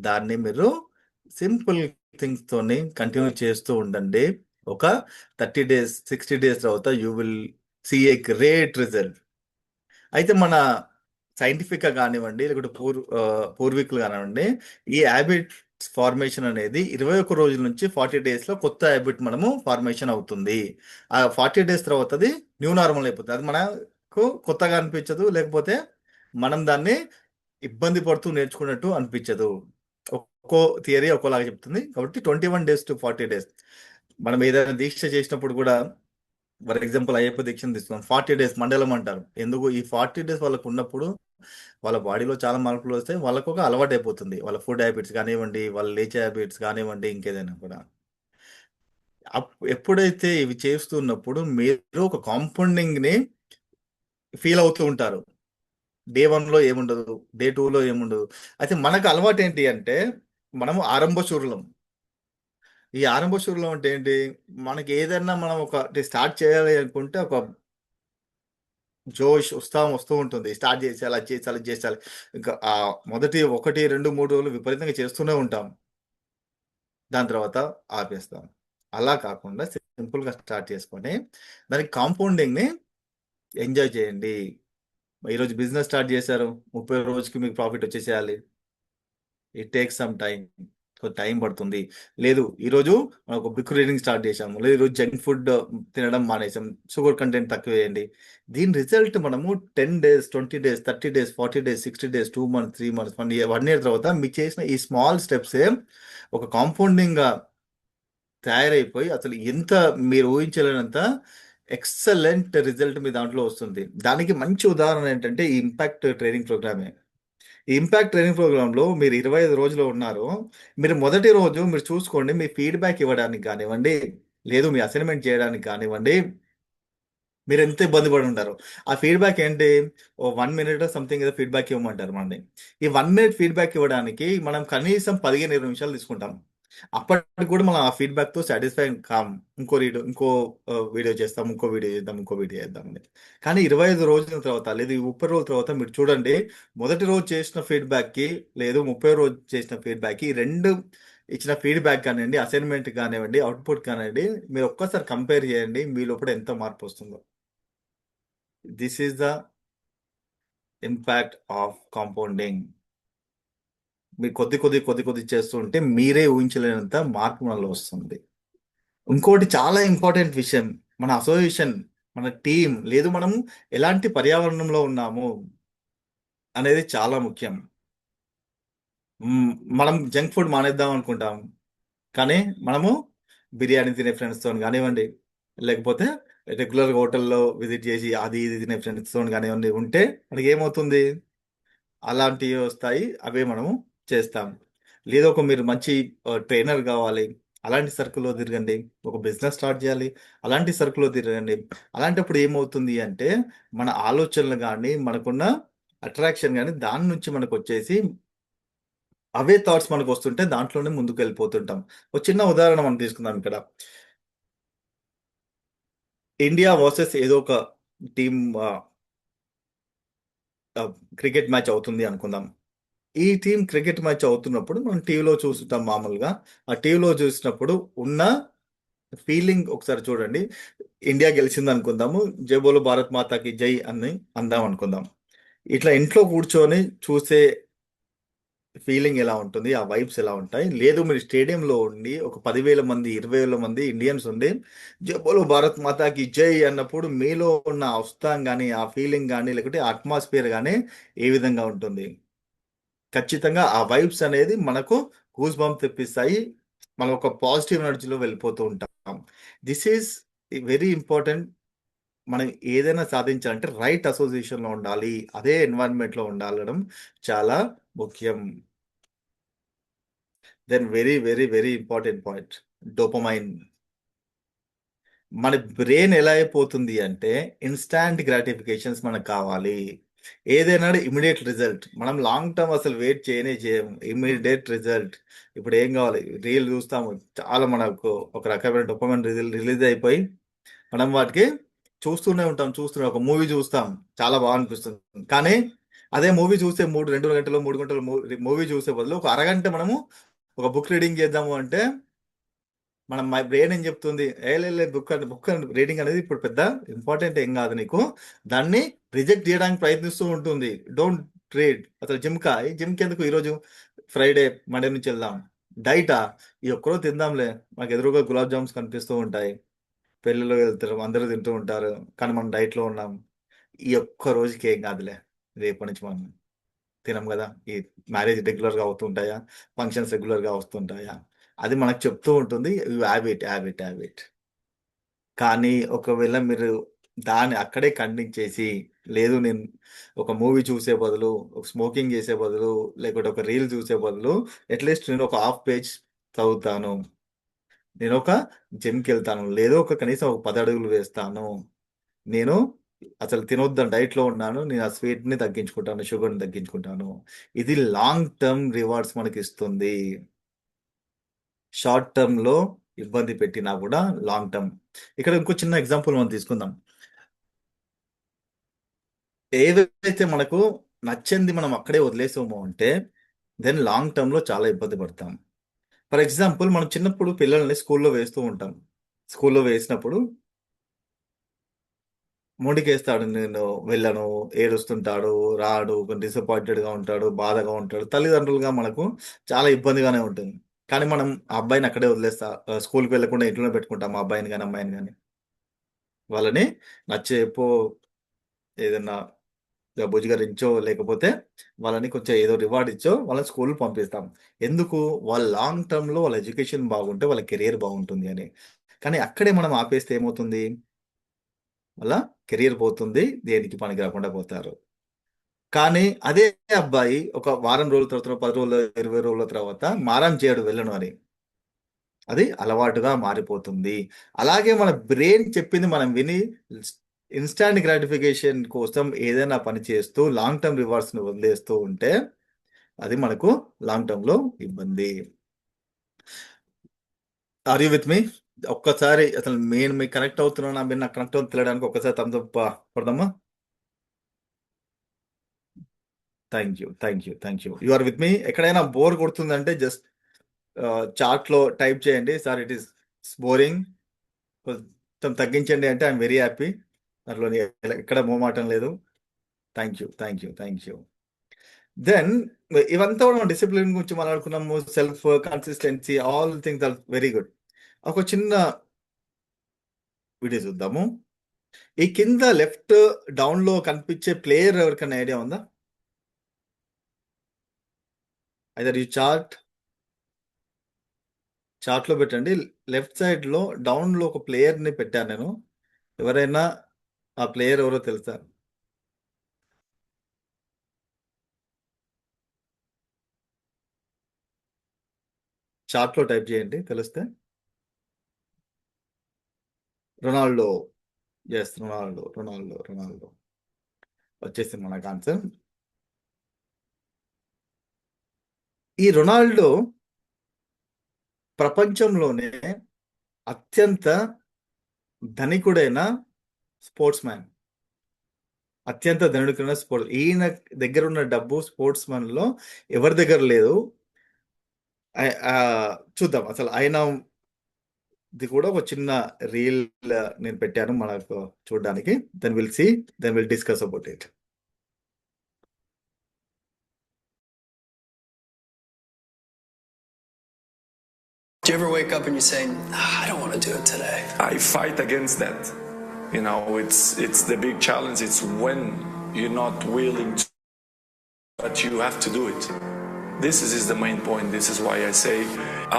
దాన్ని మీరు సింపుల్ థింగ్స్తోని కంటిన్యూ చేస్తూ ఉండండి. ఒక 30 days, 60 days తర్వాత you will see a great result. అయితే మన సైంటిఫిక్గా కానివ్వండి, లేకుంటే పూర్వీకులు కానివ్వండి, ఈ హ్యాబిట్స్ ఫార్మేషన్ అనేది 21 రోజుల నుంచి 40 daysలో కొత్త హ్యాబిట్ మనము ఫార్మేషన్ అవుతుంది. ఆ 40 days తర్వాత అది న్యూ నార్మల్ అయిపోతుంది. అది మనకు కొత్తగా అనిపించదు, లేకపోతే మనం దాన్ని ఇబ్బంది పడుతూ నేర్చుకున్నట్టు అనిపించదు. ఒక్కో థియరీ ఒక్కోలాగా చెప్తుంది. కాబట్టి 21 days to 40 days. మనం ఏదైనా దీక్ష చేసినప్పుడు కూడా, ఫర్ ఎగ్జాంపుల్ అయ్యప్ప దీక్షను తీసుకున్నాం, 40 days మండలం అంటారు. ఎందుకు? ఈ 40 days వాళ్ళకు ఉన్నప్పుడు వాళ్ళ బాడీలో చాలా మార్పులు వస్తాయి, వాళ్ళకు ఒక అలవాటు అయిపోతుంది. వాళ్ళ ఫుడ్ హ్యాబిట్స్ కానివ్వండి, వాళ్ళ లేచే హ్యాబిట్స్ కానివ్వండి, ఇంకేదైనా కూడా. ఎప్పుడైతే ఇవి చేస్తున్నప్పుడు మీరు ఒక కాంపౌండింగ్ని ఫీల్ అవుతూ ఉంటారు. డే 1లో ఏముండదు, డే 2లో ఏముండదు. అయితే మనకు అలవాటు ఏంటి అంటే, మనము ఆరంభశూరులం. ఈ ఆరంభశూరులం అంటే ఏంటి, మనకి ఏదైనా మనం ఒకటి స్టార్ట్ చేయాలి అనుకుంటే ఒక జోష్ వస్తూ ఉంటుంది. స్టార్ట్ చేసేయాలి, అది చేసేయాలి, ఇది చేసేయాలి. ఇంకా మొదటి 1, 2, 3 రోజులు విపరీతంగా చేస్తూనే ఉంటాం, దాని తర్వాత ఆపేస్తాం. అలా కాకుండా సింపుల్గా స్టార్ట్ చేసుకొని దానికి కాంపౌండింగ్ని ఎంజాయ్ చేయండి. ఈరోజు బిజినెస్ స్టార్ట్ చేశారు, 30 రోజుకి మీకు ప్రాఫిట్ వచ్చేసేయాలి. It takes some time, time పడుతుంది. లేదు ఈరోజు మనం ఒక బుక్ రీడింగ్ స్టార్ట్ చేసాము, లేదు ఈరోజు జంక్ ఫుడ్ తినడం మానేసాం, షుగర్ కంటెంట్ తక్కువ వేయండి. దీని రిజల్ట్ మనము 10 days, 20 days, 30 days, 40 days, 60 days, 2 months, 3 months, 1 year తర్వాత మీకు చేసిన ఈ స్మాల్ స్టెప్సే ఒక కాంపౌండింగ్గా తయారైపోయి అసలు ఎంత మీరు ఊహించలేనంత ఎక్సలెంట్ రిజల్ట్ మీ దాంట్లో వస్తుంది. దానికి మంచి ఉదాహరణ ఏంటంటే ఈ ఇంపాక్ట్ ట్రైనింగ్ ప్రోగ్రామే. ఈ ఇంపాక్ట్ ట్రైనింగ్ ప్రోగ్రాంలో మీరు 25 రోజులు ఉన్నారు. మీరు మొదటి రోజు మీరు చూసుకోండి, మీ ఫీడ్బ్యాక్ ఇవ్వడానికి కానివ్వండి, లేదు మీ అసైన్మెంట్ చేయడానికి కానివ్వండి, మీరు ఎంత ఇబ్బంది పడి ఉంటారు. ఆ ఫీడ్బ్యాక్ ఏంటి? ఓ 1 మినిట్ సంథింగ్ ఏదో ఫీడ్బ్యాక్ ఇవ్వమంటారు మనని. ఈ 1 మినిట్ ఫీడ్బ్యాక్ ఇవ్వడానికి మనం కనీసం 15-20 నిమిషాలు తీసుకుంటాం. అప్పటికి కూడా మనం ఆ ఫీడ్బ్యాక్తో సాటిస్ఫై కాం. ఇంకో వీడియో చేస్తాం, ఇంకో వీడియో చేద్దాం, ఇంకో వీడియో చేద్దాం అని. కానీ 25 రోజుల తర్వాత లేదు ఈ 30 రోజుల తర్వాత మీరు చూడండి, మొదటి రోజు చేసిన ఫీడ్బ్యాక్కి లేదు 30 రోజు చేసిన ఫీడ్బ్యాక్కి, ఈ రెండు ఇచ్చిన ఫీడ్బ్యాక్ కానివ్వండి, అసైన్మెంట్ కానివ్వండి, అవుట్పుట్ కానివ్వండి, మీరు ఒక్కసారి కంపేర్ చేయండి, మీ లోపల ఎంత మార్పు వస్తుందో. This is the impact of compounding. మీరు కొద్ది చేస్తూ ఉంటే మీరే ఊహించలేనంత మార్పు మనలో వస్తుంది. ఇంకోటి చాలా ఇంపార్టెంట్ విషయం, మన అసోసియేషన్, మన టీం, లేదు మనం ఎలాంటి పర్యావరణంలో ఉన్నాము అనేది చాలా ముఖ్యం. మనం జంక్ ఫుడ్ మానేద్దాం అనుకుంటాం, కానీ మనము బిర్యానీ తినే ఫ్రెండ్స్తో కానివ్వండి, లేకపోతే రెగ్యులర్ హోటల్లో విజిట్ చేసి అది ఇది తినే ఫ్రెండ్స్తో కానివ్వండి ఉంటే మనకి ఏమవుతుంది, అలాంటివి వస్తాయి, అవే మనము చేస్తాం. లేదా మీరు మంచి ట్రైనర్ కావాలి, అలాంటి సర్కిల్లో తిరగండి. ఒక బిజినెస్ స్టార్ట్ చేయాలి, అలాంటి సర్కిల్లో తిరగండి. అలాంటప్పుడు ఏమవుతుంది అంటే మన ఆలోచనలు కానీ, మనకున్న అట్రాక్షన్ కానీ దాని నుంచి మనకు వచ్చేసి అవే థాట్స్ మనకు వస్తుంటే దాంట్లోనే ముందుకు వెళ్ళిపోతుంటాం. ఒక చిన్న ఉదాహరణ మనం తీసుకుందాం ఇక్కడ. ఇండియా వర్సెస్ ఏదో ఒక టీమ్ క్రికెట్ మ్యాచ్ అవుతుంది అనుకుందాం. ఈ టీం క్రికెట్ మ్యాచ్ అవుతున్నప్పుడు మనం టీవీలో చూస్తుంటాం మామూలుగా. ఆ టీవీలో చూసినప్పుడు ఉన్న ఫీలింగ్ ఒకసారి చూడండి. ఇండియా గెలిచింది అనుకుందాము, జై బోలో భారత్ మాతాకి జై అని అందాం అనుకుందాం. ఇట్లా ఇంట్లో కూర్చొని చూసే ఫీలింగ్ ఎలా ఉంటుంది, ఆ వైబ్స్ ఎలా ఉంటాయి. లేదు మీరు స్టేడియంలో ఉండి ఒక 10,000 మంది 20,000 మంది ఇండియన్స్ ఉండి జై బోలో భారత్ మాతాకి జై అన్నప్పుడు మీలో ఉన్న ఆ ఉత్సాహం కానీ, ఆ ఫీలింగ్ కానీ, లేకుంటే అట్మాస్ఫియర్ కానీ ఏ విధంగా ఉంటుంది. ఖచ్చితంగా ఆ వైబ్స్ అనేది మనకు గూస్ బంప్ తెప్పిస్తాయి. మనం ఒక పాజిటివ్ ఎనర్జీలో వెళ్ళిపోతూ ఉంటాం. This is very important. మనం ఏదైనా సాధించాలంటే రైట్ అసోసియేషన్లో ఉండాలి, అదే ఎన్వైరన్మెంట్లో ఉండాలడం చాలా ముఖ్యం. Then very very very important point, dopamine. మన బ్రెయిన్ ఎలా అయిపోతుంది అంటే ఇన్స్టాంట్ గ్రాటిఫికేషన్స్ మనకు కావాలి. ఏదైనా ఇమీడియట్ రిజల్ట్. మనం లాంగ్ టర్మ్ అసలు వెయిట్ చేయము, ఇమీడియట్ రిజల్ట్. ఇప్పుడు ఏం కావాలి, రీల్ చూస్తాము, చాలా మనకు ఒక రకమైన డోపమైన్ రిలీజ్ అయిపోయి మనం వాటికి చూస్తూనే ఉంటాం. ఒక మూవీ చూస్తాం, చాలా బాగా అనిపిస్తుంది. కానీ అదే మూవీ చూస్తే 2 గంటలు 3 గంటలు మూవీ చూసే బదులు ఒక అరగంట మనము ఒక బుక్ రీడింగ్ చేద్దాము అంటే మనం మై బ్రెయిన్ ఏం చెప్తుంది, బుక్ రీడింగ్ అనేది ఇప్పుడు పెద్ద ఇంపార్టెంట్ ఏం కాదు నీకు, దాన్ని రిజెక్ట్ చేయడానికి ప్రయత్నిస్తూ ఉంటుంది. Don't read. అసలు జిమ్కి ఎందుకు, ఈరోజు ఫ్రైడే మండే నుంచి వెళ్దాం. డైటా, ఈ ఒక్కరో తిందాంలే, మాకు ఎదురుగా గులాబ్ జామ్స్ కనిపిస్తూ ఉంటాయి, పెళ్ళిలో వెళ్తారు, అందరూ తింటూ ఉంటారు, కానీ మనం డైట్లో ఉన్నాం. ఈ ఒక్క రోజుకి ఏం కాదులే, రేపటి నుంచి మనం తినం కదా. ఈ మ్యారేజ్ రెగ్యులర్గా అవుతుంటాయా, ఫంక్షన్స్ రెగ్యులర్గా వస్తుంటాయా, అది మనకు చెప్తూ ఉంటుంది, హ్యాబిట్. కానీ ఒకవేళ మీరు దాన్ని అక్కడే ఖండించేసి, లేదు నేను ఒక మూవీ చూసే బదులు, ఒక స్మోకింగ్ చేసే బదులు, లేకపోతే ఒక రీల్ చూసే బదులు అట్లీస్ట్ నేను ఒక హాఫ్ పేజ్ చదువుతాను, నేను ఒక జిమ్కి వెళ్తాను, లేదో కనీసం ఒక 10 అడుగులు వేస్తాను, నేను అసలు తినొద్దని డైట్లో ఉన్నాను, నేను ఆ స్వీట్ని తగ్గించుకుంటాను, షుగర్ని తగ్గించుకుంటాను. ఇది లాంగ్ టర్మ్ రివార్డ్స్ మనకి ఇస్తుంది. షార్ట్ టర్మ్లో ఇబ్బంది పెట్టినా కూడా లాంగ్ టర్మ్. ఇక్కడ ఇంకో చిన్న ఎగ్జాంపుల్ మనం తీసుకుందాం. ఏదైతే మనకు నచ్చింది మనం అక్కడే వదిలేసామో అంటే దెన్ లాంగ్ టర్మ్లో చాలా ఇబ్బంది పడతాం. ఫర్ ఎగ్జాంపుల్ మనం చిన్నప్పుడు పిల్లల్ని స్కూల్లో వేస్తూ ఉంటాం. స్కూల్లో వేసినప్పుడు మొండికేస్తాడు, నేను వెళ్ళను, ఏడుస్తుంటాడు, రాడు, డిసప్పాయింటెడ్గా ఉంటాడు, బాధగా ఉంటాడు. తల్లిదండ్రులుగా మనకు చాలా ఇబ్బందిగానే ఉంటుంది. కానీ మనం ఆ అబ్బాయిని అక్కడే స్కూల్కి వెళ్ళకుండా ఇంట్లోనే పెట్టుకుంటాం, ఆ అబ్బాయిని కానీ అమ్మాయిని కానీ. వాళ్ళని నచ్చే ఏదన్నా బుజ్జగరించో లేకపోతే వాళ్ళని కొంచెం ఏదో రివార్డ్ ఇచ్చో వాళ్ళని స్కూల్ పంపిస్తాం. ఎందుకు? వాళ్ళ లాంగ్ టర్మ్‌లో వాళ్ళ ఎడ్యుకేషన్ బాగుంటే వాళ్ళ కెరియర్ బాగుంటుంది అని. కానీ అక్కడే మనం ఆపేస్తే ఏమవుతుంది? వాళ్ళ కెరియర్ పోతుంది. దేనికి పనికి రాకుండా పోతారు. కానీ అదే అబ్బాయి ఒక వారం రోజుల తర్వాత, 10 రోజులు, 20 రోజుల తర్వాత మారం చేయడు వెళ్ళను అని. అది అలవాటుగా మారిపోతుంది. అలాగే మన బ్రెయిన్ చెప్పింది మనం విని ఇన్‌స్టాంట్ గ్రాటిఫికేషన్ కోసం ఏదైనా పని చేస్తూ లాంగ్ టర్మ్ రివార్డ్స్‌ని వదిలేస్తూ ఉంటే అది మనకు లాంగ్ టర్మ్‌లో ఇబ్బంది. Are you with me? ఒక్కసారి అసలు నేను మీకు కనెక్ట్ అవుతున్నానా? మీరు నాకు కనెక్ట్ అవుతుందో తెలియడానికి ఒక్కసారి థమ్స్ అప్ కొడదామా? Thank you. You are with me. ఎక్కడైనా బోర్ కొడుతుందంటే జస్ట్ చాట్‌లో టైప్ చేయండి. Sir it is boring. కొంచెం తగ్గించండి అంటే ఐఎమ్ వెరీ హ్యాపీ. దాంట్లో ఎక్కడ మొహమాటం లేదు. Thank you. దెన్ ఇవంతా కూడా మనం డిసిప్లిన్ గురించి మాట్లాడుకున్నాము. Self consistency all things are very good. ఒక చిన్న వీడియో చూద్దాము. ఈ కింద లెఫ్ట్ డౌన్‌లో కనిపించే ప్లేయర్ ఎవరికైనా ఐడియా ఉందా? ఐదర్ యూ చార్ట్‌లో పెట్టండి. లెఫ్ట్ సైడ్‌లో డౌన్‌లో ఒక ప్లేయర్‌ని పెట్టాను నేను. ఎవరైనా ఆ ప్లేయర్ ఎవరో తెలుసా? చార్ట్‌లో టైప్ చేయండి తెలిస్తే. రొనాల్డో. యెస్. రొనాల్డో. వచ్చేసింది మనకు ఆన్సర్. ఈ రొనాల్డో ప్రపంచంలోనే అత్యంత ధనికుడైన స్పోర్ట్స్ మ్యాన్. ఈయన దగ్గర ఉన్న డబ్బు స్పోర్ట్స్ మ్యాన్‌లో ఎవరి దగ్గర లేదు. చూద్దాం అసలు ఆయనది కూడా ఒక చిన్న రీల్ నేను పెట్టాను మనకు చూడడానికి. Then will discuss about it. Do you ever wake up and you say, I don't want to do it today? I fight against that. You know, it's the big challenge. It's when you're not willing to, but you have to do it. This is the main point. This is why I say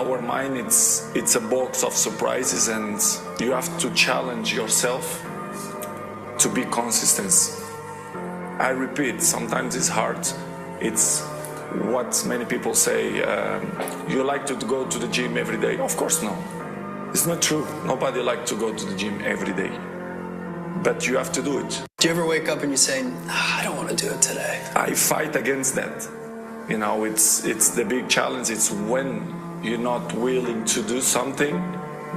our mind it's a box of surprises, and you have to challenge yourself to be consistent. I repeat, sometimes it's hard. It's what many people say, you like to go to the gym every day. Of course no. It's not true. Nobody likes to go to the gym every day. But you have to do it. Do you ever wake up and you say, I don't want to do it today? I fight against that. You know, it's the big challenge. It's when you're not willing to do something,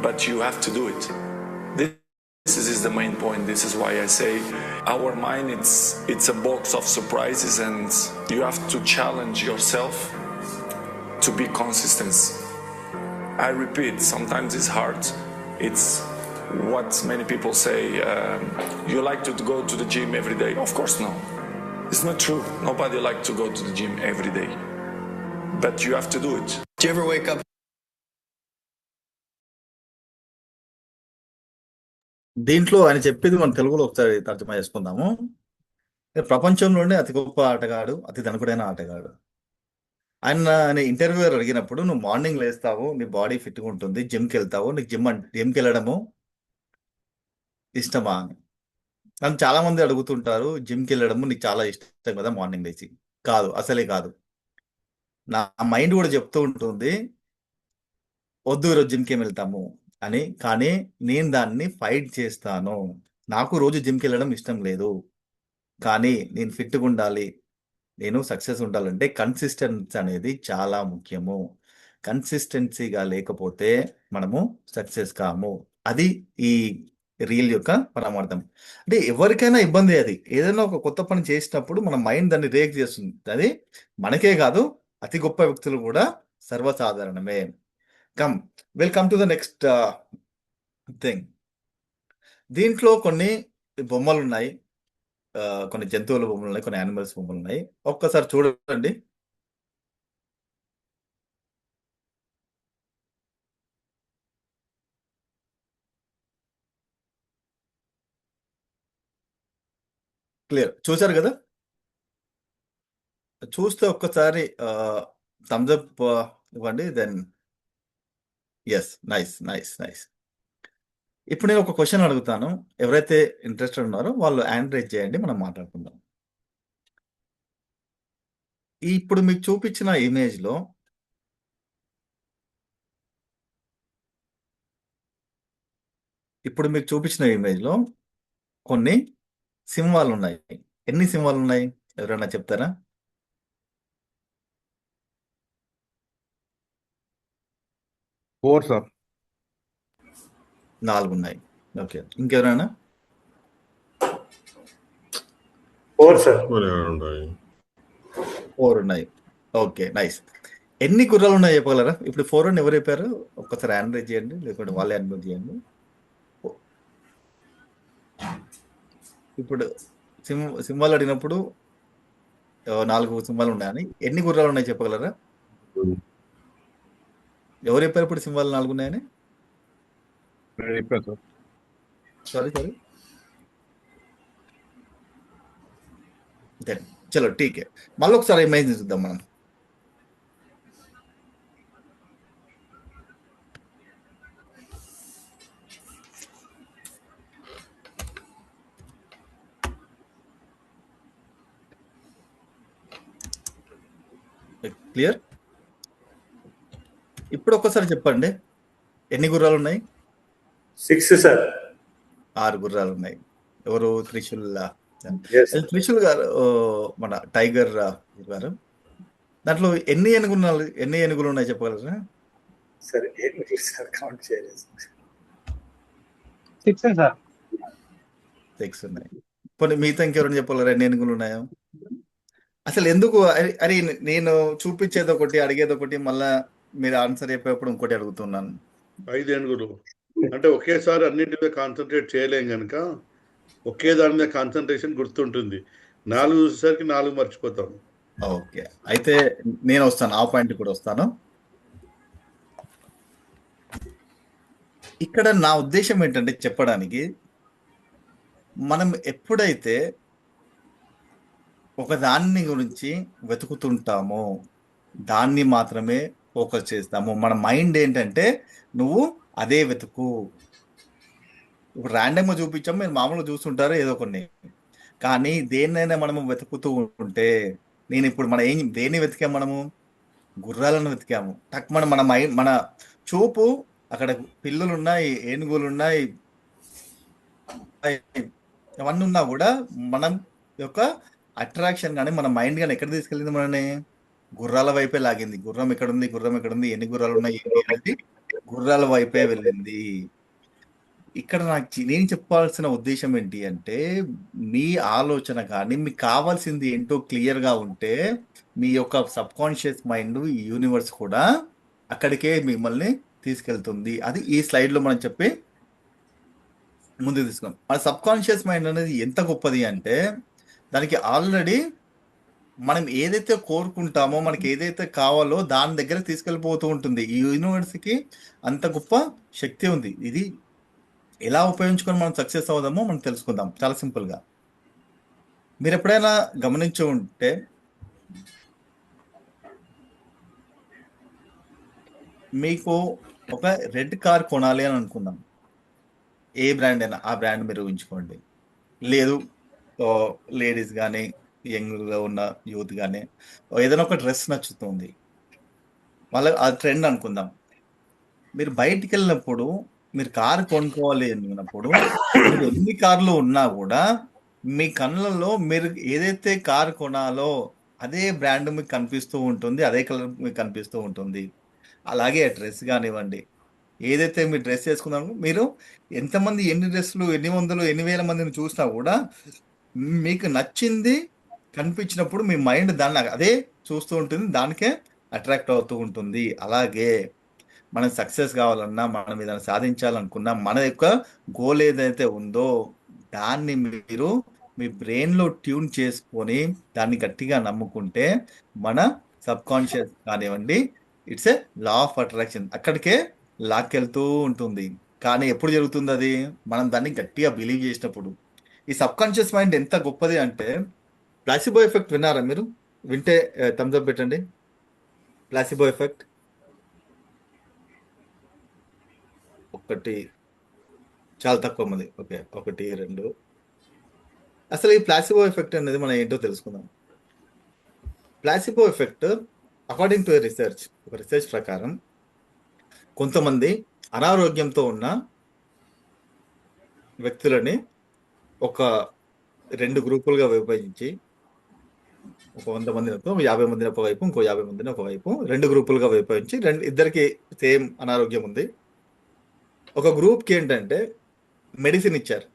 but you have to do it. This is the main point. This is why I say our mind it's a box of surprises, and you have to challenge yourself to be consistent. I repeat, sometimes it's hard. It's what many people say, you like to go to the gym every day. Of course no. It's not true. Nobody likes to go to the gym every day. But you have to do it. Do you ever wake up? దీంట్లో ఆయన చెప్పేది మనం తెలుగులో ఒకసారి తర్జుమా చేసుకుందాము. ప్రపంచంలోనే అతి గొప్ప ఆటగాడు, అతి ధనికుడైన ఆటగాడు. ఆయన ఇంటర్వ్యూయర్ అడిగినప్పుడు నువ్వు మార్నింగ్ లేస్తావు, నీ బాడీ ఫిట్గా ఉంటుంది, జిమ్కి వెళ్తావు, నీకు జిమ్కి వెళ్ళడము ఇష్టమా అని. నన్ను చాలా మంది అడుగుతుంటారు, జిమ్కి వెళ్ళడము నీకు చాలా ఇష్టం కదా మార్నింగ్ లేచి. కాదు, అసలే కాదు. నా మైండ్ కూడా చెప్తూ ఉంటుంది వద్దు ఈరోజు జిమ్కి ఏం వెళ్తాము అని. కానీ నేను దాన్ని ఫైట్ చేస్తాను. నాకు రోజు జిమ్కి వెళ్ళడం ఇష్టం లేదు, కానీ నేను ఫిట్గా ఉండాలి, నేను సక్సెస్ ఉండాలంటే కన్సిస్టెన్సీ అనేది చాలా ముఖ్యము. కన్సిస్టెన్సీగా లేకపోతే మనము సక్సెస్ కాము. అది ఈ రీల్ యొక్క పరమార్థం. అంటే ఎవరికైనా ఇబ్బంది అది. ఏదైనా ఒక కొత్త పని చేసినప్పుడు మన మైండ్ దాన్ని రియాక్ట్ చేస్తుంది. అది మనకే కాదు, అతి గొప్ప వ్యక్తులు కూడా సర్వసాధారణమే. Welcome to the next thing. దీంట్లో కొన్ని బొమ్మలు ఉన్నాయి, కొన్ని జంతువుల బొమ్మలు ఉన్నాయి, కొన్ని యానిమల్స్ బొమ్మలు ఉన్నాయి. ఒక్కసారి చూడండి. క్లియర్ చూసారు కదా? చూస్తే ఒక్కసారి థమ్స్ అప్ ఇవ్వండి. Then yes, nice nice nice. ఇప్పుడు నేను ఒక క్వశ్చన్ అడుగుతాను. ఎవరైతే ఇంట్రెస్టెడ్ ఉన్నారో వాళ్ళు హ్యాండ్ రైజ్ చేయండి, మనం మాట్లాడుకుందాం. ఇప్పుడు మీకు చూపించిన ఇమేజ్లో కొన్ని సింహాలు ఉన్నాయి. ఎన్ని సింహాలు ఉన్నాయి ఎవరైనా చెప్తారా? 4 సార్. 4 ఉన్నాయి. ఓకే, ఇంకెవరైనా? 4 సార్. 4 ఉన్నాయి. Okay, nice. ఎన్ని గుర్రాలు ఉన్నాయి చెప్పగలరా? ఇప్పుడు 4 అని ఎవరు చెప్పారు? ఒక్కసారి హ్యాండ్ రైజ్ చేయండి, లేకుంటే వాళ్ళే హ్యాండ్ చేయండి. ఇప్పుడు సింహాలు అడిగినప్పుడు 4 సింహాలు ఉన్నాయని, ఎన్ని గుర్రాలు ఉన్నాయి చెప్పగలరా? ఎవరు చెప్పారు ఇప్పుడు సింహాలు 4 ఉన్నాయని? నేను చెప్పాను సార్. సారీ. చలో ఠీకే. మళ్ళీ ఒకసారి ఇమేజ్ చూద్దాం మనం. క్లియర్? ఇప్పుడు ఒక్కసారి చెప్పండి, ఎన్ని గుర్రాలు ఉన్నాయి? 6 సార్. 6 గుర్రాలు ఉన్నాయి. ఎవరు? త్రిశూల్ Yes. త్రిశూల్ గారు, మన టైగర్ గారు, దాంట్లో ఎన్ని ఏనుగులు ఉన్నాయి చెప్పగలరా? సార్ ఏనుగులు సార్ కౌంట్ చేయలేదు. 6 సార్. 6 ఉన్నాయి. పోనీ మిగతా ఇంకెవరైనా చెప్పగలరా ఎన్ని ఏనుగులు ఉన్నాయో? అసలు ఎందుకు అరే నేను చూపించేది ఒకటి, అడిగేది ఒకటి, మళ్ళా మీరు ఆన్సర్ చెప్పేటప్పుడు ఇంకోటి అడుగుతున్నాను. 5 ఏనుగులు అంటే ఒకేసారి అన్నింటి మీద కాన్సన్ట్రేట్ చేయలేం కనుక ఒకే దాని మీద కాన్సన్ట్రేషన్ గుర్తుంటుంది. 4 చూసేసరికి 4 మర్చిపోతాం. ఓకే, అయితే నేను వస్తాను, ఆ పాయింట్ కూడా వస్తాను. ఇక్కడ నా ఉద్దేశం ఏంటంటే చెప్పడానికి, మనం ఎప్పుడైతే ఒక దాన్ని గురించి వెతుకుతుంటామో దాన్ని మాత్రమే ఫోకస్ చేస్తాము. మన మైండ్ ఏంటంటే నువ్వు అదే వెతుకు. ఇప్పుడు ర్యాండమ్గా చూపించాము, మీరు మామూలుగా చూస్తుంటారు ఏదో కొన్ని, కానీ దేన్నైనా మనము వెతుకుతూ ఉంటే, నేను ఇప్పుడు దేన్ని వెతికాము? మనము గుర్రాలను వెతికాము. మన చూపు అక్కడ పిల్లులు ఉన్నాయి, ఏనుగులు ఉన్నాయి, అవన్నీ ఉన్నా కూడా మనం యొక్క అట్రాక్షన్ కానీ మన మైండ్ కానీ ఎక్కడ తీసుకెళ్ళింది? మనని గుర్రాల వైపే లాగింది. గుర్రం ఎక్కడుంది, ఎన్ని గుర్రాలు ఉన్నాయి అనేది గుర్రాల వైపే వెళ్ళింది. ఇక్కడ నేను చెప్పాల్సిన ఉద్దేశం ఏంటి అంటే, మీ ఆలోచన కానీ మీకు కావాల్సింది ఏంటో క్లియర్గా ఉంటే, మీ యొక్క సబ్ కాన్షియస్ మైండ్, ఈ యూనివర్స్ కూడా అక్కడికే మిమ్మల్ని తీసుకెళ్తుంది. అది ఈ స్లైడ్లో మనం చెప్పి ముందుకు తీసుకున్నాం. మన సబ్ కాన్షియస్ మైండ్ అనేది ఎంత గొప్పది అంటే, దానికి ఆల్రెడీ మనం ఏదైతే కోరుకుంటామో, మనకి ఏదైతే కావాలో దాని దగ్గర తీసుకెళ్ళిపోతూ ఉంటుంది. ఈ యూనివర్స్కి అంత గొప్ప శక్తి ఉంది. ఇది ఎలా ఉపయోగించుకొని మనం సక్సెస్ అవుదామో మనం తెలుసుకుందాం చాలా సింపుల్గా. మీరు ఎప్పుడైనా గమనించి ఉంటే, మీకు ఒక రెడ్ కార్ కొనాలి అని అనుకుందాం. ఏ బ్రాండ్ అయినా ఆ బ్రాండ్ మీరు ఊహించుకోండి. లేదు లేడీస్ కానీ, యంగ్గా ఉన్న యూత్ కానీ, ఏదైనా ఒక డ్రెస్ నచ్చుతుంది, వాళ్ళ ఆ ట్రెండ్ అనుకుందాం. మీరు బయటికి వెళ్ళినప్పుడు, మీరు కారు కొనుక్కోవాలి అన్నప్పుడు, మీరు ఎన్ని కార్లు ఉన్నా కూడా మీ కళ్ళల్లో మీరు ఏదైతే కారు కొనాలో అదే బ్రాండ్ మీకు కనిపిస్తూ ఉంటుంది, అదే కలర్ మీకు కనిపిస్తూ ఉంటుంది. అలాగే డ్రెస్ కానివ్వండి, ఏదైతే మీరు డ్రెస్ వేసుకున్నారో, మీరు ఎంతమంది ఎన్ని డ్రెస్సులు, ఎన్ని వందలు, ఎన్ని వేల మందిని చూసినా కూడా మీకు నచ్చింది కనిపించినప్పుడు మీ మైండ్ దాన్ని అదే చూస్తూ ఉంటుంది, దానికే అట్రాక్ట్ అవుతూ ఉంటుంది. అలాగే మనం సక్సెస్ కావాలన్నా, మనం ఏదైనా సాధించాలనుకున్నా, మన యొక్క గోల్ ఏదైతే ఉందో దాన్ని మీరు మీ బ్రెయిన్లో ట్యూన్ చేసుకొని దాన్ని గట్టిగా నమ్ముకుంటే, మన సబ్ కాన్షియస్ కానివ్వండి, it's a law of attraction, అక్కడికే లాక్కెళ్తూ ఉంటుంది. కానీ ఎప్పుడు జరుగుతుంది అది? మనం దాన్ని గట్టిగా బిలీవ్ చేసినప్పుడు. ఈ సబ్ కాన్షియస్ మైండ్ ఎంత గొప్పది అంటే, ప్లాసిబో ఎఫెక్ట్ విన్నారా మీరు? వింటే థమ్స్ అప్ పెట్టండి. ప్లాసిబో ఎఫెక్ట్ ఒకటి, చాలా తక్కువ మంది. ఓకే, 1 2. అసలు ఈ ప్లాసిబో ఎఫెక్ట్ అనేది మనం ఏంటో తెలుసుకుందాం. Placebo effect according to research, ఒక రీసెర్చ్ ప్రకారం కొంతమంది అనారోగ్యంతో ఉన్న వ్యక్తులని ఒక 2 గ్రూపులుగా విభజించి, ఒక 100 మందిని 50 మందిని ఒకవైపు, ఇంకో 50 మందిని ఒకవైపు 2 గ్రూపులుగా విభజించి ఇద్దరికి సేమ్ అనారోగ్యం ఉంది. ఒక గ్రూప్కి ఏంటంటే మెడిసిన్ ఇచ్చారు,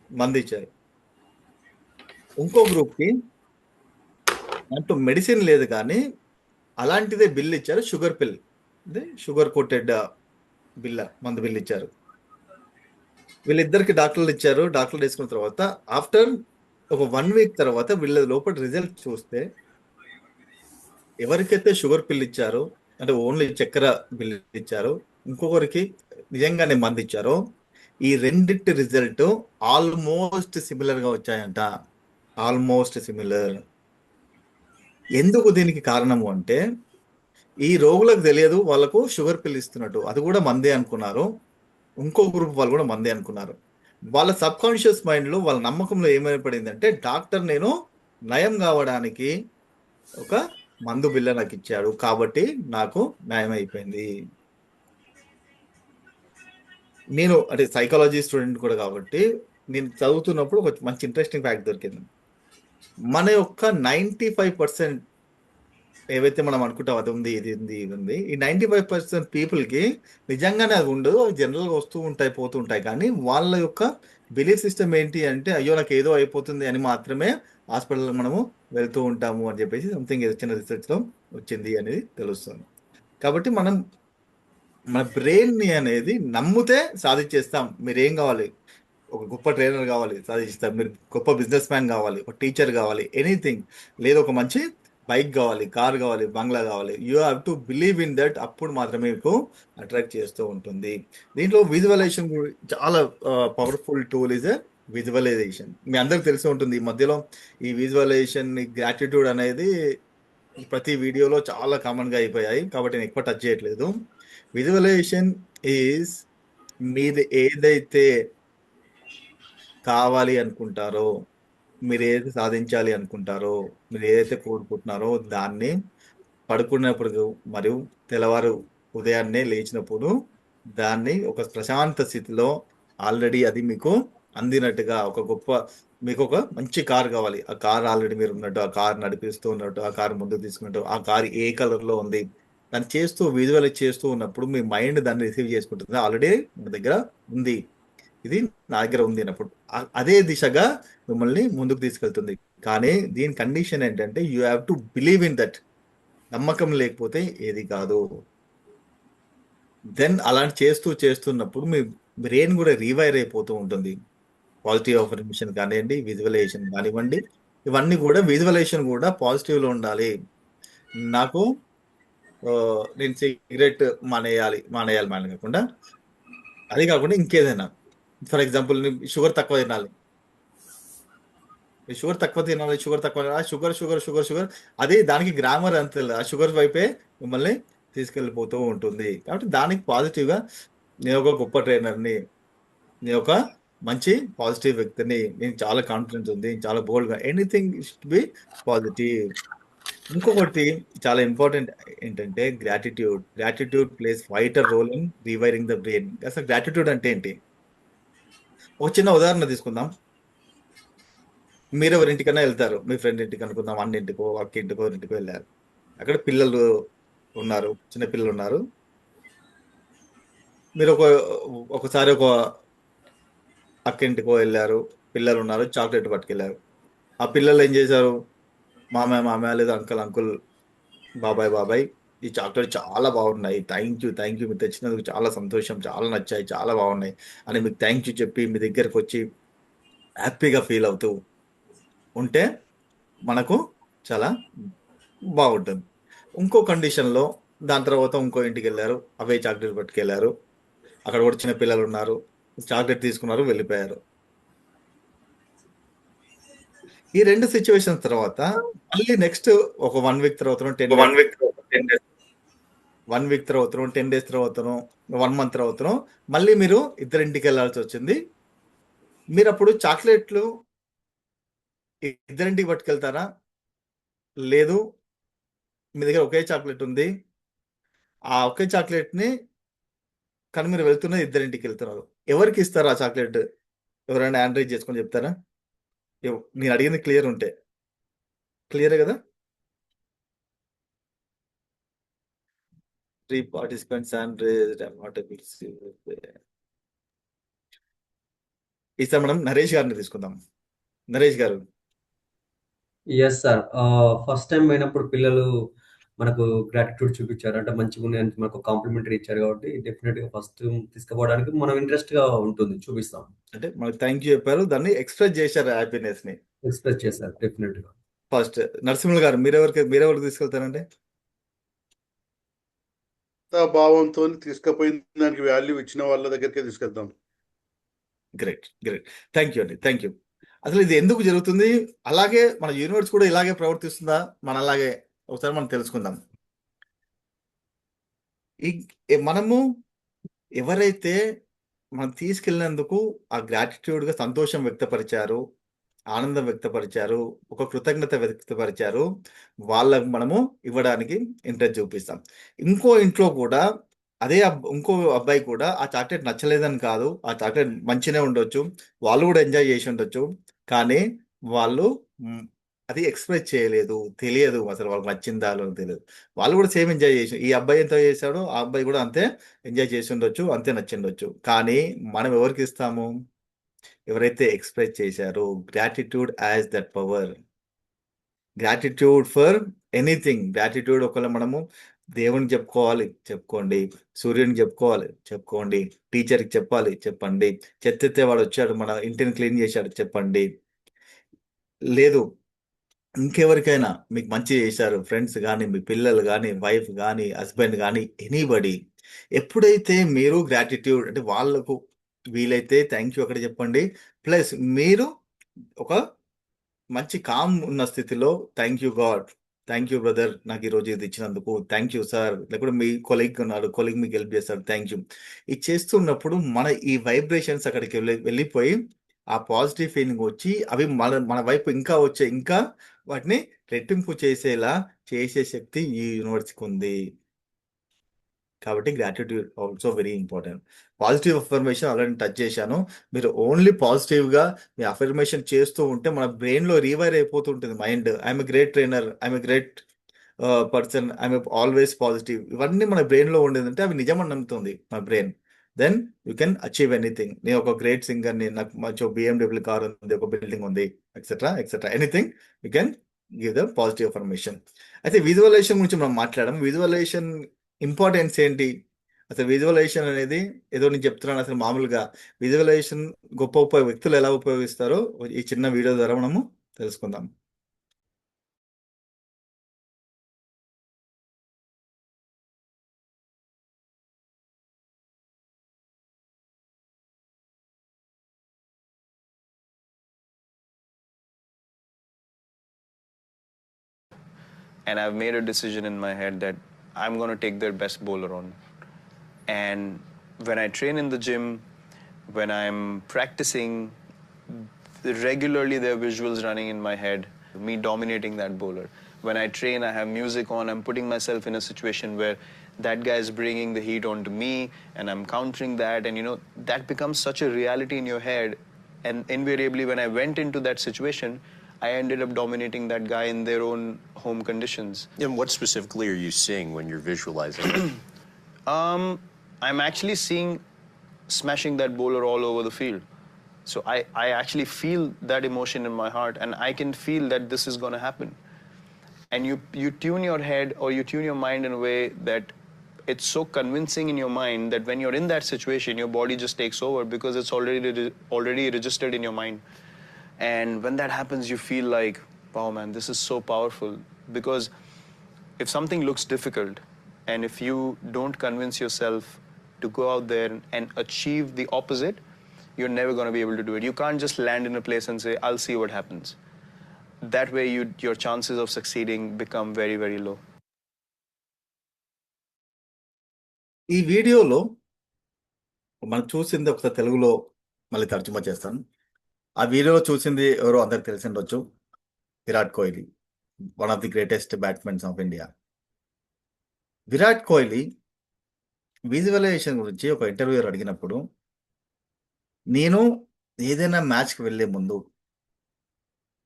మందు ఇచ్చారు. ఇంకో గ్రూప్కి అంటూ మెడిసిన్ లేదు కానీ అలాంటిదే బిల్ ఇచ్చారు, షుగర్ పిల్, షుగర్ కోటెడ్ మందు బిల్ ఇచ్చారు. వీళ్ళిద్దరికి డాక్టర్లు ఇచ్చారు. డాక్టర్లు వేసుకున్న తర్వాత ఆఫ్టర్ ఒక 1 వీక్ తర్వాత వీళ్ళ లోపల రిజల్ట్ చూస్తే ఎవరికైతే షుగర్ పిల్ ఇచ్చారో, అంటే ఓన్లీ చక్కెర బిల్ ఇచ్చారో, ఇంకొకరికి నిజంగానే మంది ఇచ్చారో, ఈ రెండింటి రిజల్ట్ ఆల్మోస్ట్ సిమిలర్గా వచ్చాయంట. Almost similar. ఎందుకు దీనికి కారణము అంటే, ఈ రోగులకు తెలియదు వాళ్ళకు షుగర్ పిల్ ఇస్తున్నట్టు, అది కూడా మందే అనుకున్నారు. ఇంకో గ్రూప్ వాళ్ళు కూడా మందే అనుకున్నారు. వాళ్ళ సబ్ కాన్షియస్ మైండ్లో, వాళ్ళ నమ్మకంలో ఏమైపడింది అంటే, డాక్టర్ నేను నయం కావడానికి ఒక మందు బిల్ల నాకు ఇచ్చాడు కాబట్టి నాకు నయం అయిపోయింది. నేను అంటే సైకాలజీ స్టూడెంట్ కూడా కాబట్టి నేను చదువుతున్నప్పుడు ఒక మంచి ఇంట్రెస్టింగ్ ఫ్యాక్ట్ దొరికింది. మన యొక్క 95% ఏవైతే మనం అనుకుంటాం అది ఉంది, ఇది ఉంది, ఇది ఉంది, ఈ 95% పీపుల్కి నిజంగానే అది ఉండదు. అవి జనరల్గా వస్తూ ఉంటాయి, పోతూ ఉంటాయి. కానీ వాళ్ళ యొక్క బిలీఫ్ సిస్టమ్ ఏంటి అంటే, అయ్యో నాకు ఏదో అయిపోతుంది అని మాత్రమే హాస్పిటల్ మనము వెళ్తూ ఉంటాము అని చెప్పేసి సంథింగ్ చిన్న రీసెర్చ్లో వచ్చింది అనేది తెలుస్తుంది. కాబట్టి మనం మన బ్రెయిన్ని అనేది నమ్మితే సాధించేస్తాం. మీరేం కావాలి, ఒక గొప్ప ట్రైనర్ కావాలి, సాధిస్తాం. మీరు గొప్ప బిజినెస్ మ్యాన్ కావాలి, ఒక టీచర్ కావాలి, ఎనీథింగ్, లేదా ఒక మంచి బైక్ కావాలి, కార్ కావాలి, బంగ్లా కావాలి. You have to believe in that. అప్పుడు మాత్రమే మీకు అట్రాక్ట్ చేస్తూ ఉంటుంది. దీంట్లో విజువలైజేషన్ చాలా పవర్ఫుల్ టూల్ ఇస్ విజువలైజేషన్. మీ అందరికి తెలిసి ఉంటుంది. ఈ మధ్యలో ఈ విజువలైజేషన్, గ్రాటిట్యూడ్ అనేది ప్రతి వీడియోలో చాలా కామన్గా అయిపోయాయి కాబట్టి నేను ఎక్కువ టచ్ చేయట్లేదు. విజువలైజేషన్ ఈజ్ మీరు ఏదైతే కావాలి అనుకుంటారో, మీరు ఏది సాధించాలి అనుకుంటారో, మీరు ఏదైతే కోరుకుంటున్నారో దాన్ని పడుకున్నప్పుడు మరియు తెల్లవారు ఉదయాన్నే లేచినప్పుడు దాన్ని ఒక ప్రశాంత స్థితిలో ఆల్రెడీ అది మీకు అందినట్టుగా, ఒక గొప్ప మీకు ఒక మంచి కార్ కావాలి, ఆ కార్ ఆల్రెడీ మీరు ఉన్నట్టు, ఆ కార్ నడిపిస్తూ ఉన్నట్టు, ఆ కార్ ముందుకు తీసుకున్నట్టు, ఆ కార్ ఏ కలర్లో ఉంది దాన్ని చేస్తూ విజువలైజ్ చేస్తూ ఉన్నప్పుడు మీ మైండ్ దాన్ని రిసీవ్ చేసుకుంటుంది. ఆల్రెడీ మన దగ్గర ఉంది, ఇది నా దగ్గర ఉంది అన్నప్పుడు అదే దిశగా మిమ్మల్ని ముందుకు తీసుకెళ్తుంది. కానీ దీని కండిషన్ ఏంటంటే you have to believe in that. నమ్మకం లేకపోతే ఏది కాదు. దెన్ అలాంటి చేస్తున్నప్పుడు మీ బ్రెయిన్ కూడా రీవైర్ అయిపోతూ ఉంటుంది. పాజిటివ్ అఫర్మేషన్ కానివ్వండి, విజువలైజేషన్ కానివ్వండి, ఇవన్నీ కూడా విజువలైజేషన్ కూడా పాజిటివ్లో ఉండాలి. నాకు నేను సిగరెట్ మానేయాలి అది కాకుండా ఇంకేదైనా, ఫర్ ఎగ్జాంపుల్ షుగర్ తక్కువ తినాలి, షుగర్ తక్కువ షుగర్ అది దానికి గ్రామర్ అంత తెలియదు. ఆ షుగర్ వైపే మిమ్మల్ని తీసుకెళ్ళిపోతూ ఉంటుంది. కాబట్టి దానికి పాజిటివ్గా నేను ఒక గొప్ప ట్రైనర్ని, నేను ఒక మంచి పాజిటివ్ వ్యక్తిని, నేను చాలా కాన్ఫిడెన్స్ ఉంది, చాలా బోల్డ్గా, ఎనీథింగ్ షుడ్ బి పాజిటివ్. ఇంకొకటి చాలా ఇంపార్టెంట్ ఏంటంటే gratitude plays vital role in rewiring the brain. అసలు గ్రాటిట్యూడ్ అంటే ఏంటి? ఒక చిన్న ఉదాహరణ తీసుకుందాం. మీరు ఎవరింటికైనా వెళ్తారు, మీ ఫ్రెండ్ ఇంటికి అనుకుందాం, అన్నింటికో, అక్క ఇంటికో, ఇంటికో వెళ్ళారు. అక్కడ పిల్లలు ఉన్నారు, చిన్న పిల్లలు ఉన్నారు. మీరు ఒకసారి ఒక అక్క ఇంటికో వెళ్ళారు, పిల్లలు ఉన్నారు, చాక్లెట్ పట్టుకెళ్ళారు. ఆ పిల్లలు ఏం చేశారు? మామయ్య లేదా అంకుల్, బాబాయ్ ఈ చాక్లెట్ చాలా బాగున్నాయి, థ్యాంక్ యూ మీరు తెచ్చినందుకు చాలా సంతోషం, చాలా నచ్చాయి, చాలా బాగున్నాయి అని మీకు థ్యాంక్ యూ చెప్పి మీ దగ్గరకు వచ్చి హ్యాపీగా ఫీల్ అవుతూ ఉంటే మనకు చాలా బాగుంటుంది. ఇంకో కండిషన్లో దాని తర్వాత ఇంకో ఇంటికి వెళ్ళారు, అవే చాక్లెట్ పట్టుకెళ్ళారు. అక్కడ కూడా చిన్న పిల్లలు ఉన్నారు, చాక్లెట్ తీసుకున్నారు, వెళ్ళిపోయారు. ఈ 2 సిట్యుయేషన్స్ తర్వాత మళ్ళీ నెక్స్ట్ ఒక 1 వీక్ తర్వాతనో 10 డేస్ 1 వీక్ తర్వాతనో 10 డేస్ తర్వాతనో 1 మంత్ తర్వాతనో మళ్ళీ మీరు ఇద్దరింటికి వెళ్ళాల్సి వచ్చింది. మీరు అప్పుడు చాక్లెట్లు ఇద్దరింటికి పట్టుకెళ్తారా? లేదు మీ దగ్గర ఒకే చాక్లెట్ ఉంది. ఆ ఒకే చాక్లెట్‌ని కానీ మీరు వెళ్తున్నది ఇద్దరింటికి వెళ్తున్నారు. ఎవరికి ఇస్తారు ఆ చాక్లెట్? ఎవరైనా హ్యాండ్ రైజ్ చేసుకొని చెప్తారా? నేను అడిగింది క్లియర్ ఉంటే. క్లియరే కదా? 3 participants hand raised. I'm not able to see. ఈసారి మనం నరేష్ గారిని తీసుకుందాం. నరేష్ గారు. Yes sir. ఫస్ట్ టైం పోయినప్పుడు పిల్లలు మనకు గ్రాటిట్యూడ్ చూపించారు. అంటే మంచిగున్నాయని మనకు కాంప్లిమెంటరీ ఇచ్చారు కాబట్టి డెఫినిట్‌గా ఫస్ట్ తీసుకుపోవడానికి మనం ఇంట్రెస్ట్‌గా ఉంటుంది. చూపిస్తాం. అంటే మనకు థాంక్ యూ చెప్పారు. దాన్ని ఎక్స్‌ప్రెస్ చేశారు హ్యాపీనెస్‌ని. ఎక్స్‌ప్రెస్ చేశారు డెఫినిట్‌గా. ఫస్ట్ నరసింహులు గారు మీరెవరికి తీసుకెళ్తారండి? భావంతో తీసుకుపోయిన దానికి వాల్యూ ఇచ్చిన వాళ్ళ దగ్గరికే తీసుకెళ్తాం. గ్రేట్. థాంక్ యూ అండి. Thank you. అసలు ఇది ఎందుకు జరుగుతుంది? అలాగే మన యూనివర్స్ కూడా ఇలాగే ప్రవర్తిస్తుందా? మనలాగే ఒకసారి మనం తెలుసుకుందాం. మనము ఎవరైతే మనం తీసుకెళ్ళినందుకు ఆ గ్రాటిట్యూడ్‌గా సంతోషం వ్యక్తపరిచారు, ఆనందం వ్యక్తపరిచారు, ఒక కృతజ్ఞత వ్యక్తపరిచారు, వాళ్ళకి మనము ఇవ్వడానికి ఇంట్రెస్ట్ చూపిస్తాం. ఇంకో ఇంట్లో కూడా అదే ఇంకో అబ్బాయి కూడా ఆ చాక్లెట్ నచ్చలేదని కాదు. ఆ చాక్లెట్ మంచిగానే ఉండొచ్చు. వాళ్ళు కూడా ఎంజాయ్ చేసి ఉండొచ్చు. కానీ వాళ్ళు అది ఎక్స్‌ప్రెస్ చేయలేదు. తెలియదు అసలు వాళ్ళకి నచ్చిందా లేదో తెలియదు. వాళ్ళు కూడా సేమ్ ఎంజాయ్ చేసి ఈ అబ్బాయి ఎంత చేశాడో ఆ అబ్బాయి కూడా అంతే ఎంజాయ్ చేసి ఉండొచ్చు. అంతే నచ్చిండొచ్చు. కానీ మనం ఎవరికి ఇస్తాము? ఎవరైతే ఎక్స్‌ప్రెస్ చేశారో gratitude has that power. Gratitude for anything. Gratitude ఒకవేళ మనము దేవునికి చెప్పుకోవాలి చెప్పుకోండి. సూర్యునికి చెప్పుకోండి. టీచర్‌కి చెప్పండి. చెత్త ఎత్తేవాడు వచ్చాడు మన ఇంటిని క్లీన్ చేశాడు చెప్పండి. లేదు ఇంకెవరికైనా మీకు మంచి చేశారు ఫ్రెండ్స్ గానీ, మీ పిల్లలు గానీ, వైఫ్ గానీ, హస్బెండ్ గానీ ఎనీబడీ. ఎప్పుడైతే మీరు గ్రాటిట్యూడ్ అంటే వాళ్ళకు వీలైతే థాంక్ యూ అక్కడ చెప్పండి. ప్లస్ మీరు ఒక మంచి కామ్ ఉన్న స్థితిలో thank you God. Thank you brother నాకు ఈరోజు ఇది ఇచ్చినందుకు. Thank you sir. లేకపోతే మీ కొలీగ్ ఉన్నాడు. కొలీగ్ మీకు హెల్ప్ చేస్తాడు. Thank you. ఇది చేస్తున్నప్పుడు మన ఈ వైబ్రేషన్స్ అక్కడికి వెళ్ళిపోయి ఆ పాజిటివ్ ఫీలింగ్ వచ్చి అవి మన వైపు ఇంకా వాటిని రెట్టింపు చేసేలా చేసే శక్తి ఈ యూనివర్స్‌కి ఉంది. కాబట్టి gratitude also very important. Positive affirmation already touch చేశాను. మీరు ఓన్లీ పాజిటివ్‌గా మీ అఫర్మేషన్ చేస్తూ ఉంటే మన బ్రెయిన్‌లో రీవైర్ అయిపోతూ ఉంటుంది mind. I'm a great trainer. I'm a great person. I'm always positive. ఇవన్నీ మన బ్రెయిన్‌లో ఉండేదంటే అవి నిజమని నమ్ముతుంది మన brain. Then you can achieve anything. నేను ఒక గ్రేట్ సింగర్‌ని. నాకు మంచి BMW కార్ ఉంది. ఒక బిల్డింగ్ ఉంది. Etcetera. Anything you can give the positive affirmation. అయితే విజువలైజేషన్ గురించి మనం మాట్లాడాం. విజువలైజేషన్ ఇంపార్టెన్స్ ఏంటి? అసలు విజువలైజేషన్ అనేది ఏదో నేను చెప్తున్నాను అసలు మామూలుగా విజువలైజేషన్ గొప్ప వ్యక్తులు ఎలా ఉపయోగిస్తారో ఈ చిన్న వీడియో ద్వారా మనము తెలుసుకుందాం. And I've made a decision in my head that I'm going to take their best bowler on. And when I train in the gym, when I'm practicing, regularly there are visuals running in my head, me dominating that bowler. When I train, I have music on, I'm putting myself in a situation where that guy is bringing the heat onto me and I'm countering that, and you know, that becomes such a reality in your head. And invariably when I went into that situation, I ended up dominating that guy in their own home conditions. And what specifically are you seeing when you're visualizing? I'm actually seeing smashing that bowler all over the field. So I actually feel that emotion in my heart, and I can feel that this is going to happen. And you tune your head or you tune your mind in a way that it's so convincing in your mind that when you're in that situation, your body just takes over because it's already registered in your mind. And when that happens, you feel like, wow, man, this is so powerful. Because if something looks difficult, and if you don't convince yourself to go out there and achieve the opposite, you're never going to be able to do it. You can't just land in a place and say, I'll see what happens. that way your chances of succeeding become very, very low. ఈ వీడియోలో మనం చూసింది ఒకసారి తెలుగులో మళ్ళీ తర్జుమా చేస్తాను. ఆ వీడియోలో చూసింది ఎవరో అందరికి తెలిసి ఉండొచ్చు, Virat Kohli, one of the greatest batsmens of India. Virat Kohli visualization గురించి ఒక ఇంటర్వ్యూర్ అడిగినప్పుడు, నేను ఏదైనా మ్యాచ్కి వెళ్ళే ముందు,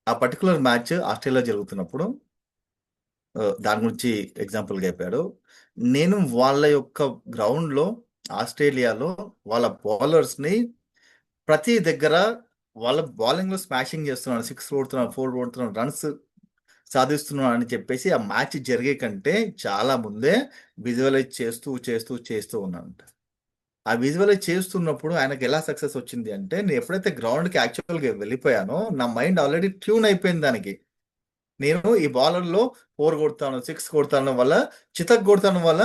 ఆ పర్టికులర్ మ్యాచ్ ఆస్ట్రేలియా జరుగుతున్నప్పుడు దాని గురించి ఎగ్జాంపుల్గా చెప్పాడు, నేను వాళ్ళ యొక్క గ్రౌండ్లో ఆస్ట్రేలియాలో వాళ్ళ బౌలర్స్ని ప్రతి దగ్గర వాళ్ళ బౌలింగ్లో స్మాషింగ్ చేస్తున్నాను, 6 కొడుతున్నాను, 4 కొడుతున్నాను, రన్స్ సాధిస్తున్నాను అని చెప్పేసి ఆ మ్యాచ్ జరిగే కంటే చాలా ముందే విజువలైజ్ చేస్తూ ఉన్నాను. ఆ విజువలైజ్ చేస్తున్నప్పుడు ఆయనకి ఎలా సక్సెస్ వచ్చింది అంటే, నేను ఎప్పుడైతే గ్రౌండ్కి యాక్చువల్గా వెళ్ళిపోయానో నా మైండ్ ఆల్రెడీ ట్యూన్ అయిపోయింది దానికి. నేను ఈ బౌలర్లో 4 కొడతాను, 6 కొడతాను వల్ల, చితక్ కొడతాను వల్ల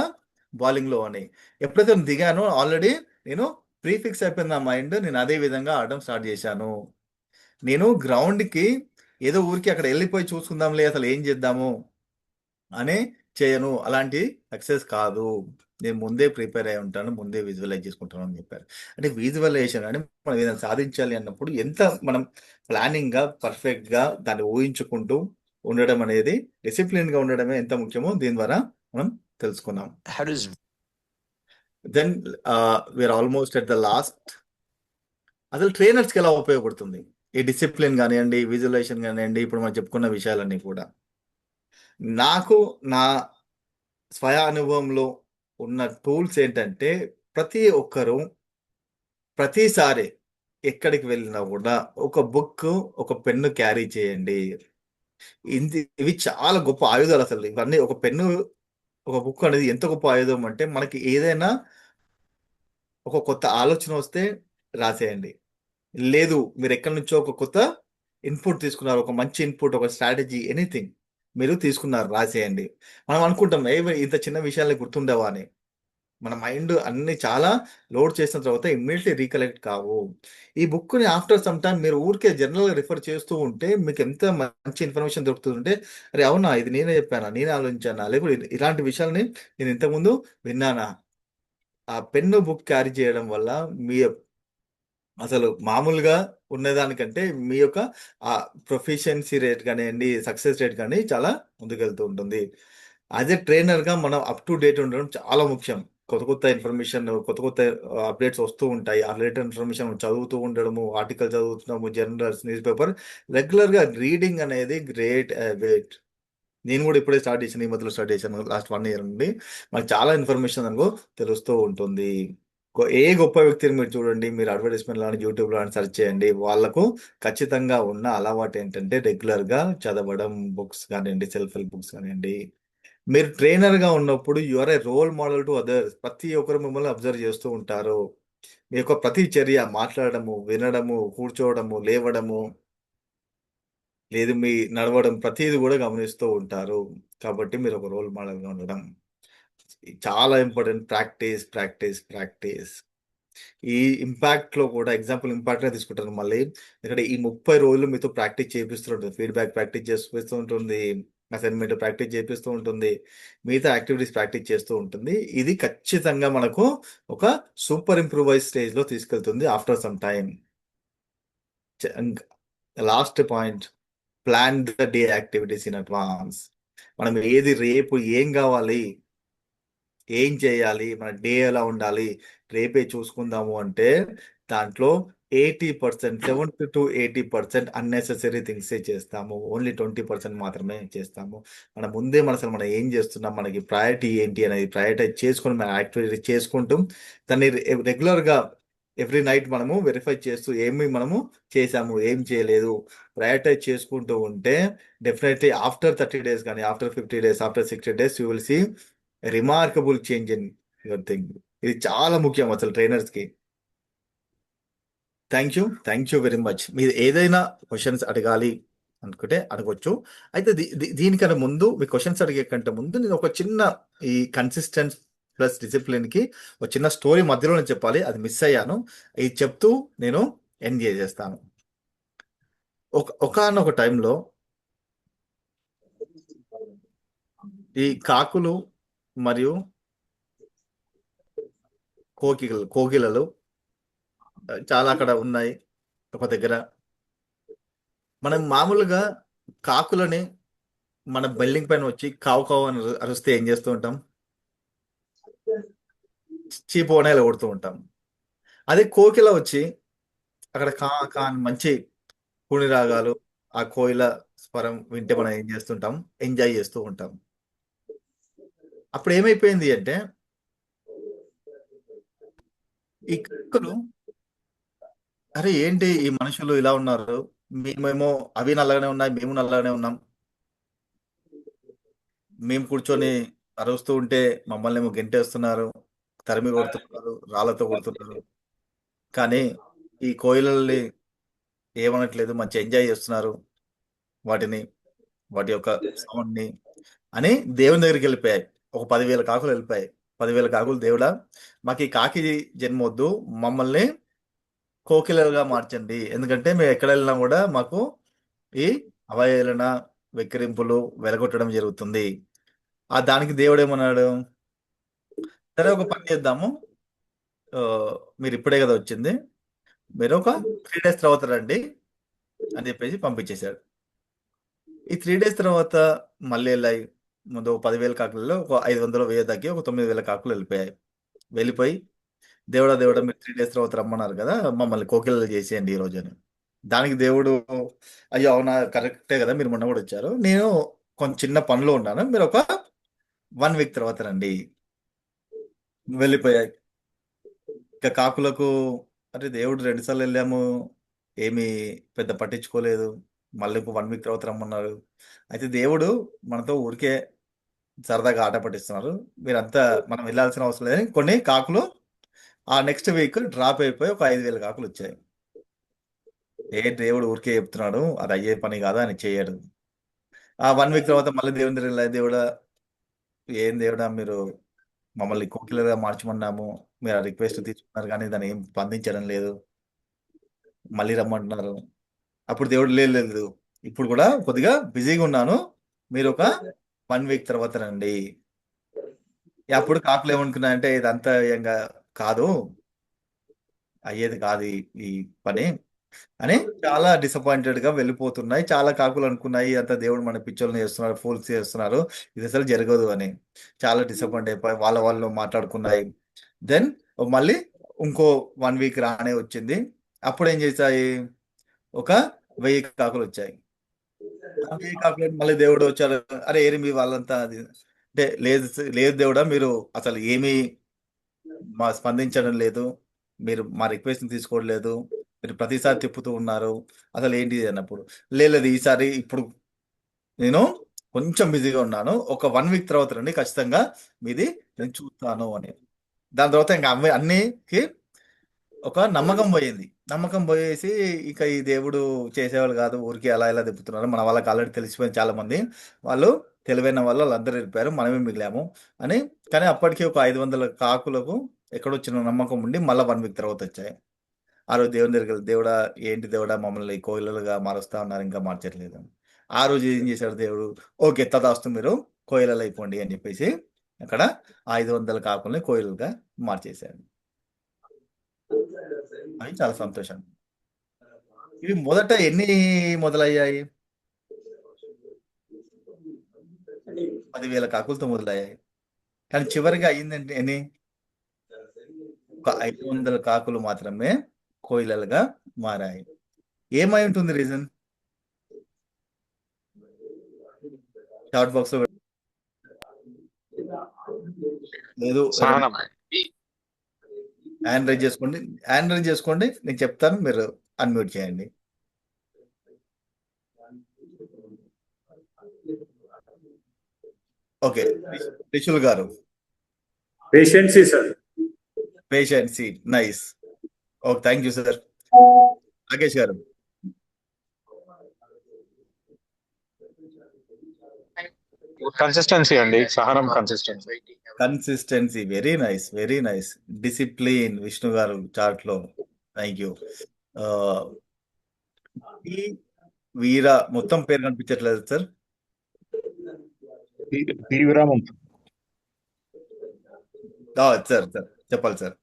బౌలింగ్లో అని ఎప్పుడైతే నేను దిగానో ఆల్రెడీ నేను ప్రీఫిక్స్ అయిపోయింది నా మైండ్. నేను అదే విధంగా ఆడడం స్టార్ట్ చేశాను. నేను గ్రౌండ్కి ఏదో ఊరికి అక్కడ వెళ్ళిపోయి చూసుకుందాంలే అసలు ఏం చేద్దాము అనే చేయను. అలాంటి సక్సెస్ కాదు. నేను ముందే ప్రిపేర్ అయి ఉంటాను, ముందే విజువలైజ్ చేసుకుంటాను అని చెప్పారు. అంటే విజువలైజేషన్ అంటే మనం ఏదైనా సాధించాలి అన్నప్పుడు ఎంత మనం ప్లానింగ్గా పర్ఫెక్ట్గా దాన్ని ఊహించుకుంటూ ఉండడం అనేది, డిసిప్లిన్గా ఉండడమే ఎంత ముఖ్యమో దీని ద్వారా మనం తెలుసుకున్నాం. How does then we are almost at the last. అసలు ట్రైనర్స్కి ఎలా ఉపయోగపడుతుంది ఈ డిసిప్లిన్ కానివ్వండి, విజువలైజేషన్ కానివ్వండి, ఇప్పుడు మనం చెప్పుకున్న విషయాలన్నీ కూడా. నాకు నా స్వయ అనుభవంలో ఉన్న టూల్స్ ఏంటంటే, ప్రతి ఒక్కరూ ప్రతిసారి ఎక్కడికి వెళ్ళినా కూడా ఒక బుక్, ఒక పెన్ను క్యారీ చేయండి. ఇవి చాలా గొప్ప ఆయుధాలు. అసలు ఇవన్నీ, ఒక పెన్ను, ఒక బుక్ అనేది ఎంత గొప్ప ఆయుధం అంటే, మనకి ఏదైనా ఒక కొత్త ఆలోచన వస్తే రాసేయండి. లేదు మీరు ఎక్కడి నుంచో ఒక కొత్త ఇన్పుట్ తీసుకున్నారు, ఒక మంచి ఇన్పుట్, ఒక స్ట్రాటజీ, ఎనీథింగ్ మీరు తీసుకున్నారు, రాసేయండి. మనం అనుకుంటాం ఇంత చిన్న విషయాలే గుర్తుండవా అని. మన మైండ్ అన్ని చాలా లోడ్ చేసిన తర్వాత ఇమ్మీడియట్లీ రీకలెక్ట్ కావు. ఈ బుక్ని ఆఫ్టర్ సమ్ టైమ్ మీరు ఊరికే జనరల్గా రిఫర్ చేస్తూ ఉంటే మీకు ఎంత మంచి ఇన్ఫర్మేషన్ దొరుకుతుంటే, అరే అవునా ఇది నేనే చెప్పానా, నేనే ఆలోచించానా, లేకపోతే ఇలాంటి విషయాల్ని నేను ఇంతకుముందు విన్నానా. ఆ పెన్ను బుక్ క్యారీ చేయడం వల్ల మీ అసలు మామూలుగా ఉన్నదానికంటే మీ యొక్క ఆ ప్రొఫిషియన్సీ రేట్ కానివ్వండి, సక్సెస్ రేట్ కానీ చాలా ముందుకెళ్తూ ఉంటుంది. యాజ్ ఎ ట్రైనర్గా మనం అప్ టు డేట్ ఉండడం చాలా ముఖ్యం. కొత్త ఇన్ఫర్మేషన్, కొత్త అప్డేట్స్ వస్తూ ఉంటాయి. ఆ రిలేటెడ్ ఇన్ఫర్మేషన్ చదువుతూ ఉండడము, ఆర్టికల్ చదువుతున్నాము, జర్నల్స్, న్యూస్ పేపర్, రెగ్యులర్గా రీడింగ్ అనేది గ్రేట్ హ్యాబిట్. నేను కూడా ఇప్పుడే స్టార్ట్ చేశాను, ఈ మధ్యలో స్టార్ట్ చేశాను, లాస్ట్ 1 year నుండి. మనకు చాలా ఇన్ఫర్మేషన్ అనుకో తెలుస్తూ ఉంటుంది. ఏ గొప్ప వ్యక్తిని మీరు చూడండి, మీరు అడ్వర్టైజ్మెంట్లో కానీ యూట్యూబ్లో కానీ సెర్చ్ చేయండి, వాళ్ళకు ఖచ్చితంగా ఉన్న అలవాటు ఏంటంటే రెగ్యులర్గా చదవడం, బుక్స్ కానివ్వండి, సెల్ఫ్ హెల్ప్ బుక్స్ కానివ్వండి. మీరు ట్రైనర్గా ఉన్నప్పుడు you are a role model to others. ప్రతి ఒక్కరు మిమ్మల్ని అబ్జర్వ్ చేస్తూ ఉంటారు. మీ యొక్క ప్రతి చర్య, మాట్లాడము, వినడము, కూర్చోవడము, లేవడము, లేదు మీ నడవడం, ప్రతిది కూడా గమనిస్తూ ఉంటారు. కాబట్టి మీరు ఒక రోల్ మోడల్గా ఉండడం చాలా ఇంపార్టెంట్. ప్రాక్టీస్. ఈ ఇంపాక్ట్లో కూడా ఎగ్జాంపుల్ ఇంపాక్ట్నే తీసుకుంటాను మళ్ళీ. ఇక్కడ ఈ 30 రోజులు మీతో ప్రాక్టీస్ చేపిస్తుంటుంది, ఫీడ్బ్యాక్ ప్రాక్టీస్ చేపిస్తూ ఉంటుంది, అసైన్మెంట్ ప్రాక్టీస్ చేపిస్తూ ఉంటుంది, మిగతా యాక్టివిటీస్ ప్రాక్టీస్ చేస్తూ ఉంటుంది. ఇది ఖచ్చితంగా మనకు ఒక సూపర్ ఇంప్రూవైజ్ స్టేజ్లో తీసుకెళ్తుంది after some time. Last point, plan the day activities in advance. మనం ఏది రేపు ఏం కావాలి, ఏం చేయాలి, మన డే ఎలా ఉండాలి, రేపే చూసుకుందాము అంటే దాంట్లో 80%, 70 to 80% అన్నెసెసరీ థింగ్సే చేస్తాము. ఓన్లీ 20% మాత్రమే చేస్తాము. అసలు మనం ఏం చేస్తున్నాం, మనకి ప్రయారిటీ ఏంటి అనేది ప్రయారిటైజ్ చేసుకొని మన యాక్టివిటీ చేసుకుంటూ దాన్ని రెగ్యులర్గా ఎవ్రీ నైట్ మనము వెరిఫై చేస్తూ ఏమి మనము చేసాము, ఏం చేయలేదు, ప్రయారిటైజ్ చేసుకుంటూ ఉంటే డెఫినెట్లీ ఆఫ్టర్ 30 days కానీ, after 50 days, after 60 days you will see remarkable change in your thing. ఇది చాలా ముఖ్యం అసలు ట్రైనర్స్కి. Thank you very much. మీరు ఏదైనా క్వశ్చన్స్ అడగాలి అనుకుంటే అడగొచ్చు. అయితే దీనికన్నా ముందు, మీ క్వశ్చన్స్ అడిగే కంటే ముందు నేను ఒక చిన్న ఈ కన్సిస్టెన్స్ ప్లస్ డిసిప్లిన్కి ఒక చిన్న స్టోరీ మధ్యలోనే చెప్పాలి, అది మిస్ అయ్యాను. ఇది చెప్తూ నేను ఎండ్ చేసేస్తాను. ఒకానొక టైంలో ఈ కాకులు మరియు కోకిలలు చాలా అక్కడ ఉన్నాయి ఒక దగ్గర. మనం మామూలుగా కాకులని మన బిల్డింగ్ పైన వచ్చి కావు కావు అని అరిస్తే ఏం చేస్తూ ఉంటాం? చీపోనే ఇలా కొడుతూ ఉంటాం. అదే కోకిల వచ్చి అక్కడ కా కా అని మంచి కూని రాగాలు, ఆ కోయిల స్వరం వింటే మనం ఏం చేస్తుంటాం? ఎంజాయ్ చేస్తూ ఉంటాం. అప్పుడు ఏమైపోయింది అంటే ఈ కుక్కలు, అరే ఏంటి ఈ మనుషులు ఇలా ఉన్నారు, మేమేమో అవి నల్లగానే ఉన్నాయి, మేము నల్లగానే ఉన్నాం, మేము కూర్చొని అరుస్తూ ఉంటే మమ్మల్ని ఏమో గెంటేస్తున్నారు, తరిమి కొడుతున్నారు, రాళ్ళతో కొడుతున్నారు, కానీ ఈ కోయిలల్ని ఏమనట్లేదు, మంచి ఎంజాయ్ చేస్తున్నారు వాటిని, వాటి యొక్క సౌండ్ని అని దేవుని దగ్గరికి వెళ్ళిపోయాయి. ఒక 10,000 కాకులు వెళ్ళిపోయాయి. 10,000 కాకులు, దేవుడా మాకు ఈ కాకి జన్మ వద్దు, మమ్మల్ని కోకిలలుగా మార్చండి, ఎందుకంటే మేము ఎక్కడ వెళ్ళినా కూడా మాకు ఈ అవహేళన, వెక్కిరింపులు, వెలగొట్టడం జరుగుతుంది. ఆ దానికి దేవుడు ఏమన్నాడు? సరే ఒక పని చేద్దాము, మీరు ఇప్పుడే కదా వచ్చింది, మీరు ఒక 3 days తర్వాత రండి అని చెప్పేసి పంపించేశాడు. ఈ 3 days తర్వాత మళ్ళీ వెళ్ళాయి. ముందు 10,000 కాకులలో ఒక 500 1000 తగ్గి ఒక 9,000 కాకులు వెళ్ళిపోయి దేవుడా మీరు 3 days తర్వాత రమ్మన్నారు కదా, మమ్మల్ని కోకిలలు చేసేయండి ఈ రోజు అని. దానికి దేవుడు, అయ్యో అవునా, కరెక్టే కదా, మీరు మొన్న కూడా వచ్చారు, నేను కొంచెం చిన్న పనిలో ఉన్నాను, మీరు ఒక 1 week తర్వాత రండి. వెళ్ళిపోయాయి. ఇక కాకులకు, అరే దేవుడు 2 సార్లు వెళ్ళాము, ఏమి పెద్ద పట్టించుకోలేదు, మళ్ళీ 1 week తర్వాత రమ్మన్నారు. అయితే దేవుడు మనతో ఊరికే సరదాగా ఆట పట్టిస్తున్నారు, మీరంతా మనం వెళ్ళాల్సిన అవసరం లేదని కొన్ని కాకులు ఆ నెక్స్ట్ వీక్ డ్రాప్ అయిపోయి ఒక 5,000 కాకులు వచ్చాయి. దేవుడు ఊరికే చెప్తున్నాడు, అది అయ్యే పని కాదా అని చేయడు. ఆ 1 week తర్వాత మళ్ళీ దేవుని దగ్గర వెళ్ళాలి, దేవుడా ఏం దేవుడా మీరు మమ్మల్ని కోకిలగా మార్చమన్నాము, మీరు ఆ రిక్వెస్ట్ తీసుకున్నారు కానీ దాన్ని ఏం స్పందించడం లేదు, మళ్ళీ రమ్మంటున్నారు. అప్పుడు దేవుడు లేదు, ఇప్పుడు కూడా కొద్దిగా బిజీగా ఉన్నాను, మీరు ఒక 1 week తర్వాత రండి. అప్పుడు కాకులు ఏమనుకున్నాయంటే ఇదంతా ఏంగా కాదు, అయ్యేది కాదు ఈ పని అని చాలా డిసప్పాయింటెడ్ గా వెళ్ళిపోతున్నాయి. చాలా కాకులు అనుకున్నాయి అంత దేవుడు మన పిచ్చోళ్ళని చేస్తున్నారు, ఫూల్స్ చేస్తున్నారు, ఇది అసలు జరగదు అని. చాలా డిసప్పాయింట్ అయిపోయి వాళ్ళు మాట్లాడుకున్నాయి. దెన్ మళ్ళీ ఇంకో 1 week రానే వచ్చింది. అప్పుడు ఏం చేశాయి? ఒక 1000 కాకులు వచ్చాయి. 1000 కాకులు మళ్ళీ దేవుడు వచ్చారు, అరే ఏరి మీ వాళ్ళంతా అది అంటే లేదు దేవుడా, మీరు అసలు ఏమీ మా స్పందించడం లేదు, మీరు మా రిక్వెస్ట్ తీసుకోవట్లేదు, మీరు ప్రతిసారి తిప్పుతూ ఉన్నారు, అసలు ఏంటి అన్నప్పుడు లేదు ఈసారి ఇప్పుడు నేను కొంచెం బిజీగా ఉన్నాను, ఒక 1 week తర్వాత రండి, ఖచ్చితంగా మీది నేను చూస్తాను అని. దాని తర్వాత ఇంకా అన్నికి ఒక నమ్మకం పోయింది. నమ్మకం పోయేసి ఇక ఈ దేవుడు చేసేవాళ్ళు కాదు, ఊరికి అలా ఇలా తిప్పుతున్నారు, మన వాళ్ళకి ఆల్రెడీ తెలిసిపోయింది, చాలా మంది వాళ్ళు తెలివైన వాళ్ళందరూ వెళ్ళిపోయారు, మనమే మిగిలాము అని. కానీ అప్పటికి ఒక 500 కాకులకు ఎక్కడొచ్చిన నమ్మకం ఉండి మళ్ళీ 1 week తర్వాత వచ్చాయి. ఆ రోజు దేవుని దగ్గరికి, దేవుడా ఏంటి దేవుడా మమ్మల్ని కోయిలలుగా మారుస్తా ఉన్నారు, ఇంకా మార్చట్లేదు. ఆ రోజు ఏం చేశాడు దేవుడు? ఓకే తదాస్తు, మీరు కోయిలలు అయిపోండి అని చెప్పేసి అక్కడ 500 కాకుల్ని కోయిలలుగా మార్చేశాడు. అది చాలా సంతోషం. ఇవి మొదట ఎన్ని మొదలయ్యాయి? 10,000 కాకులతో మొదలయ్యాయి. కానీ చివరిగా అయిందంటే ఎన్ని? ఒక 500 కాకులు మాత్రమే కోయిలలుగా మారాయి. ఏమై ఉంటుంది రీజన్? చాట్ బాక్స్ లో లేదు, హ్యాండ్ రైజ్ చేసుకోండి, నేను చెప్తాను, మీరు అన్మ్యూట్ చేయండి. Okay, Rishul garu. Patience sir. Patience, nice. Okay, thank you sir. Rakesh garu. Consistency అండి, సహనం consistency, very nice. Discipline, Vishnu garu chat లో, థ్యాంక్ యూ. వీర మొత్తం పేరు కనిపించట్లేదు సార్. టీ విరామం. సార్ సార్ చెప్పాలి సార్.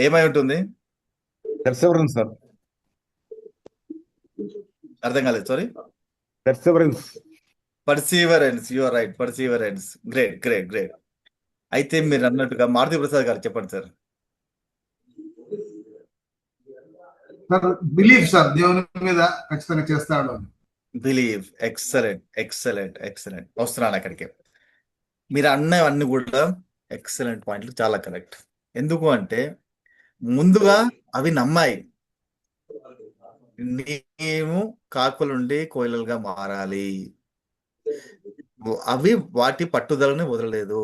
ఏమై ఉంటుంది? Perseverance sir. అర్థం కాలేదు, sorry. Perseverance. Perseverance, you are right, perseverance. Great great great. అయితే మీరు అన్నట్టుగా మారుతి ప్రసాద్ గారు చెప్పండి సార్. సార్ బిలీఫ్ సార్, దేవుని మీద ఖచ్చితంగా చేస్తాడు అని. బిలీవ్. Excellent excellent excellent. వస్తున్నాను అక్కడికి. మీరు అన్నవన్నీ కూడా ఎక్సలెంట్ పాయింట్లు, చాలా కరెక్ట్. ఎందుకు అంటే ముందుగా అవి నమ్మాయి, మేము కాకులుండి కోయిలలుగా మారాలి. అవి వాటి పట్టుదలని వదలలేదు.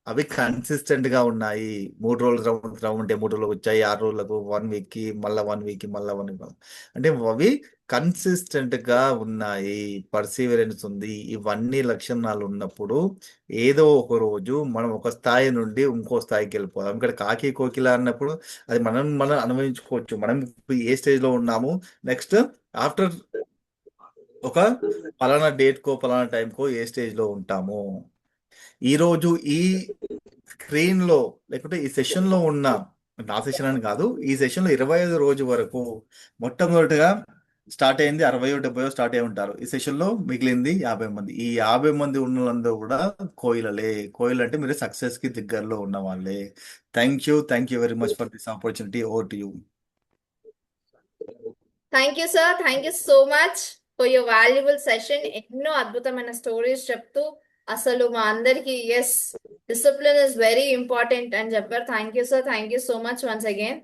అవి కన్సిస్టెంట్ గా ఉన్నాయి. 3 రోజులు రౌండ్ 3 రోజులకు వచ్చాయి, 6 రోజులకు, 1 వీక్ కి, మళ్ళా 1 వీక్ కి, మళ్ళా 1 వీక్. అంటే అవి కన్సిస్టెంట్ గా ఉన్నాయి, పర్సీవరెన్స్ ఉంది. ఇవన్నీ లక్షణాలు ఉన్నప్పుడు ఏదో ఒక రోజు మనం ఒక స్థాయి నుండి ఇంకో స్థాయికి వెళ్ళిపోదాం. ఇక్కడ కాకి కోకిల అన్నప్పుడు అది మనం అనుభవించుకోవచ్చు. మనం ఇప్పుడు ఏ స్టేజ్ లో ఉన్నాము, నెక్స్ట్ ఆఫ్టర్ ఒక పలానా డేట్ కో పలానా టైం కో ఏ స్టేజ్ లో ఉంటాము. ఈ రోజు ఈ స్క్రీన్ లో లేకుంటే ఈ సెషన్ లో ఉన్న, నా సెషన్ అని కాదు, ఈ సెషన్ లో 25 రోజు వరకు మొట్టమొదటిగా స్టార్ట్ అయింది 60-70 స్టార్ట్ అయి ఉంటారు. ఈ సెషన్ లో మిగిలింది 50 మంది. ఈ 50 మంది ఉన్నందరూ కూడా కోయిలలే. కోయిల్ అంటే మీరు సక్సెస్ కి దగ్గరలో ఉన్న వాళ్ళే. Thank you very much for this opportunity. Over to you. Thank you sir, thank you so much for your valuable session. ఎన్నో అద్భుతమైన స్టోరీస్ చెప్తూ అసలు మా అందరికి yes discipline is very important అని చెప్పారు. Thank you sir, thank you so much once again.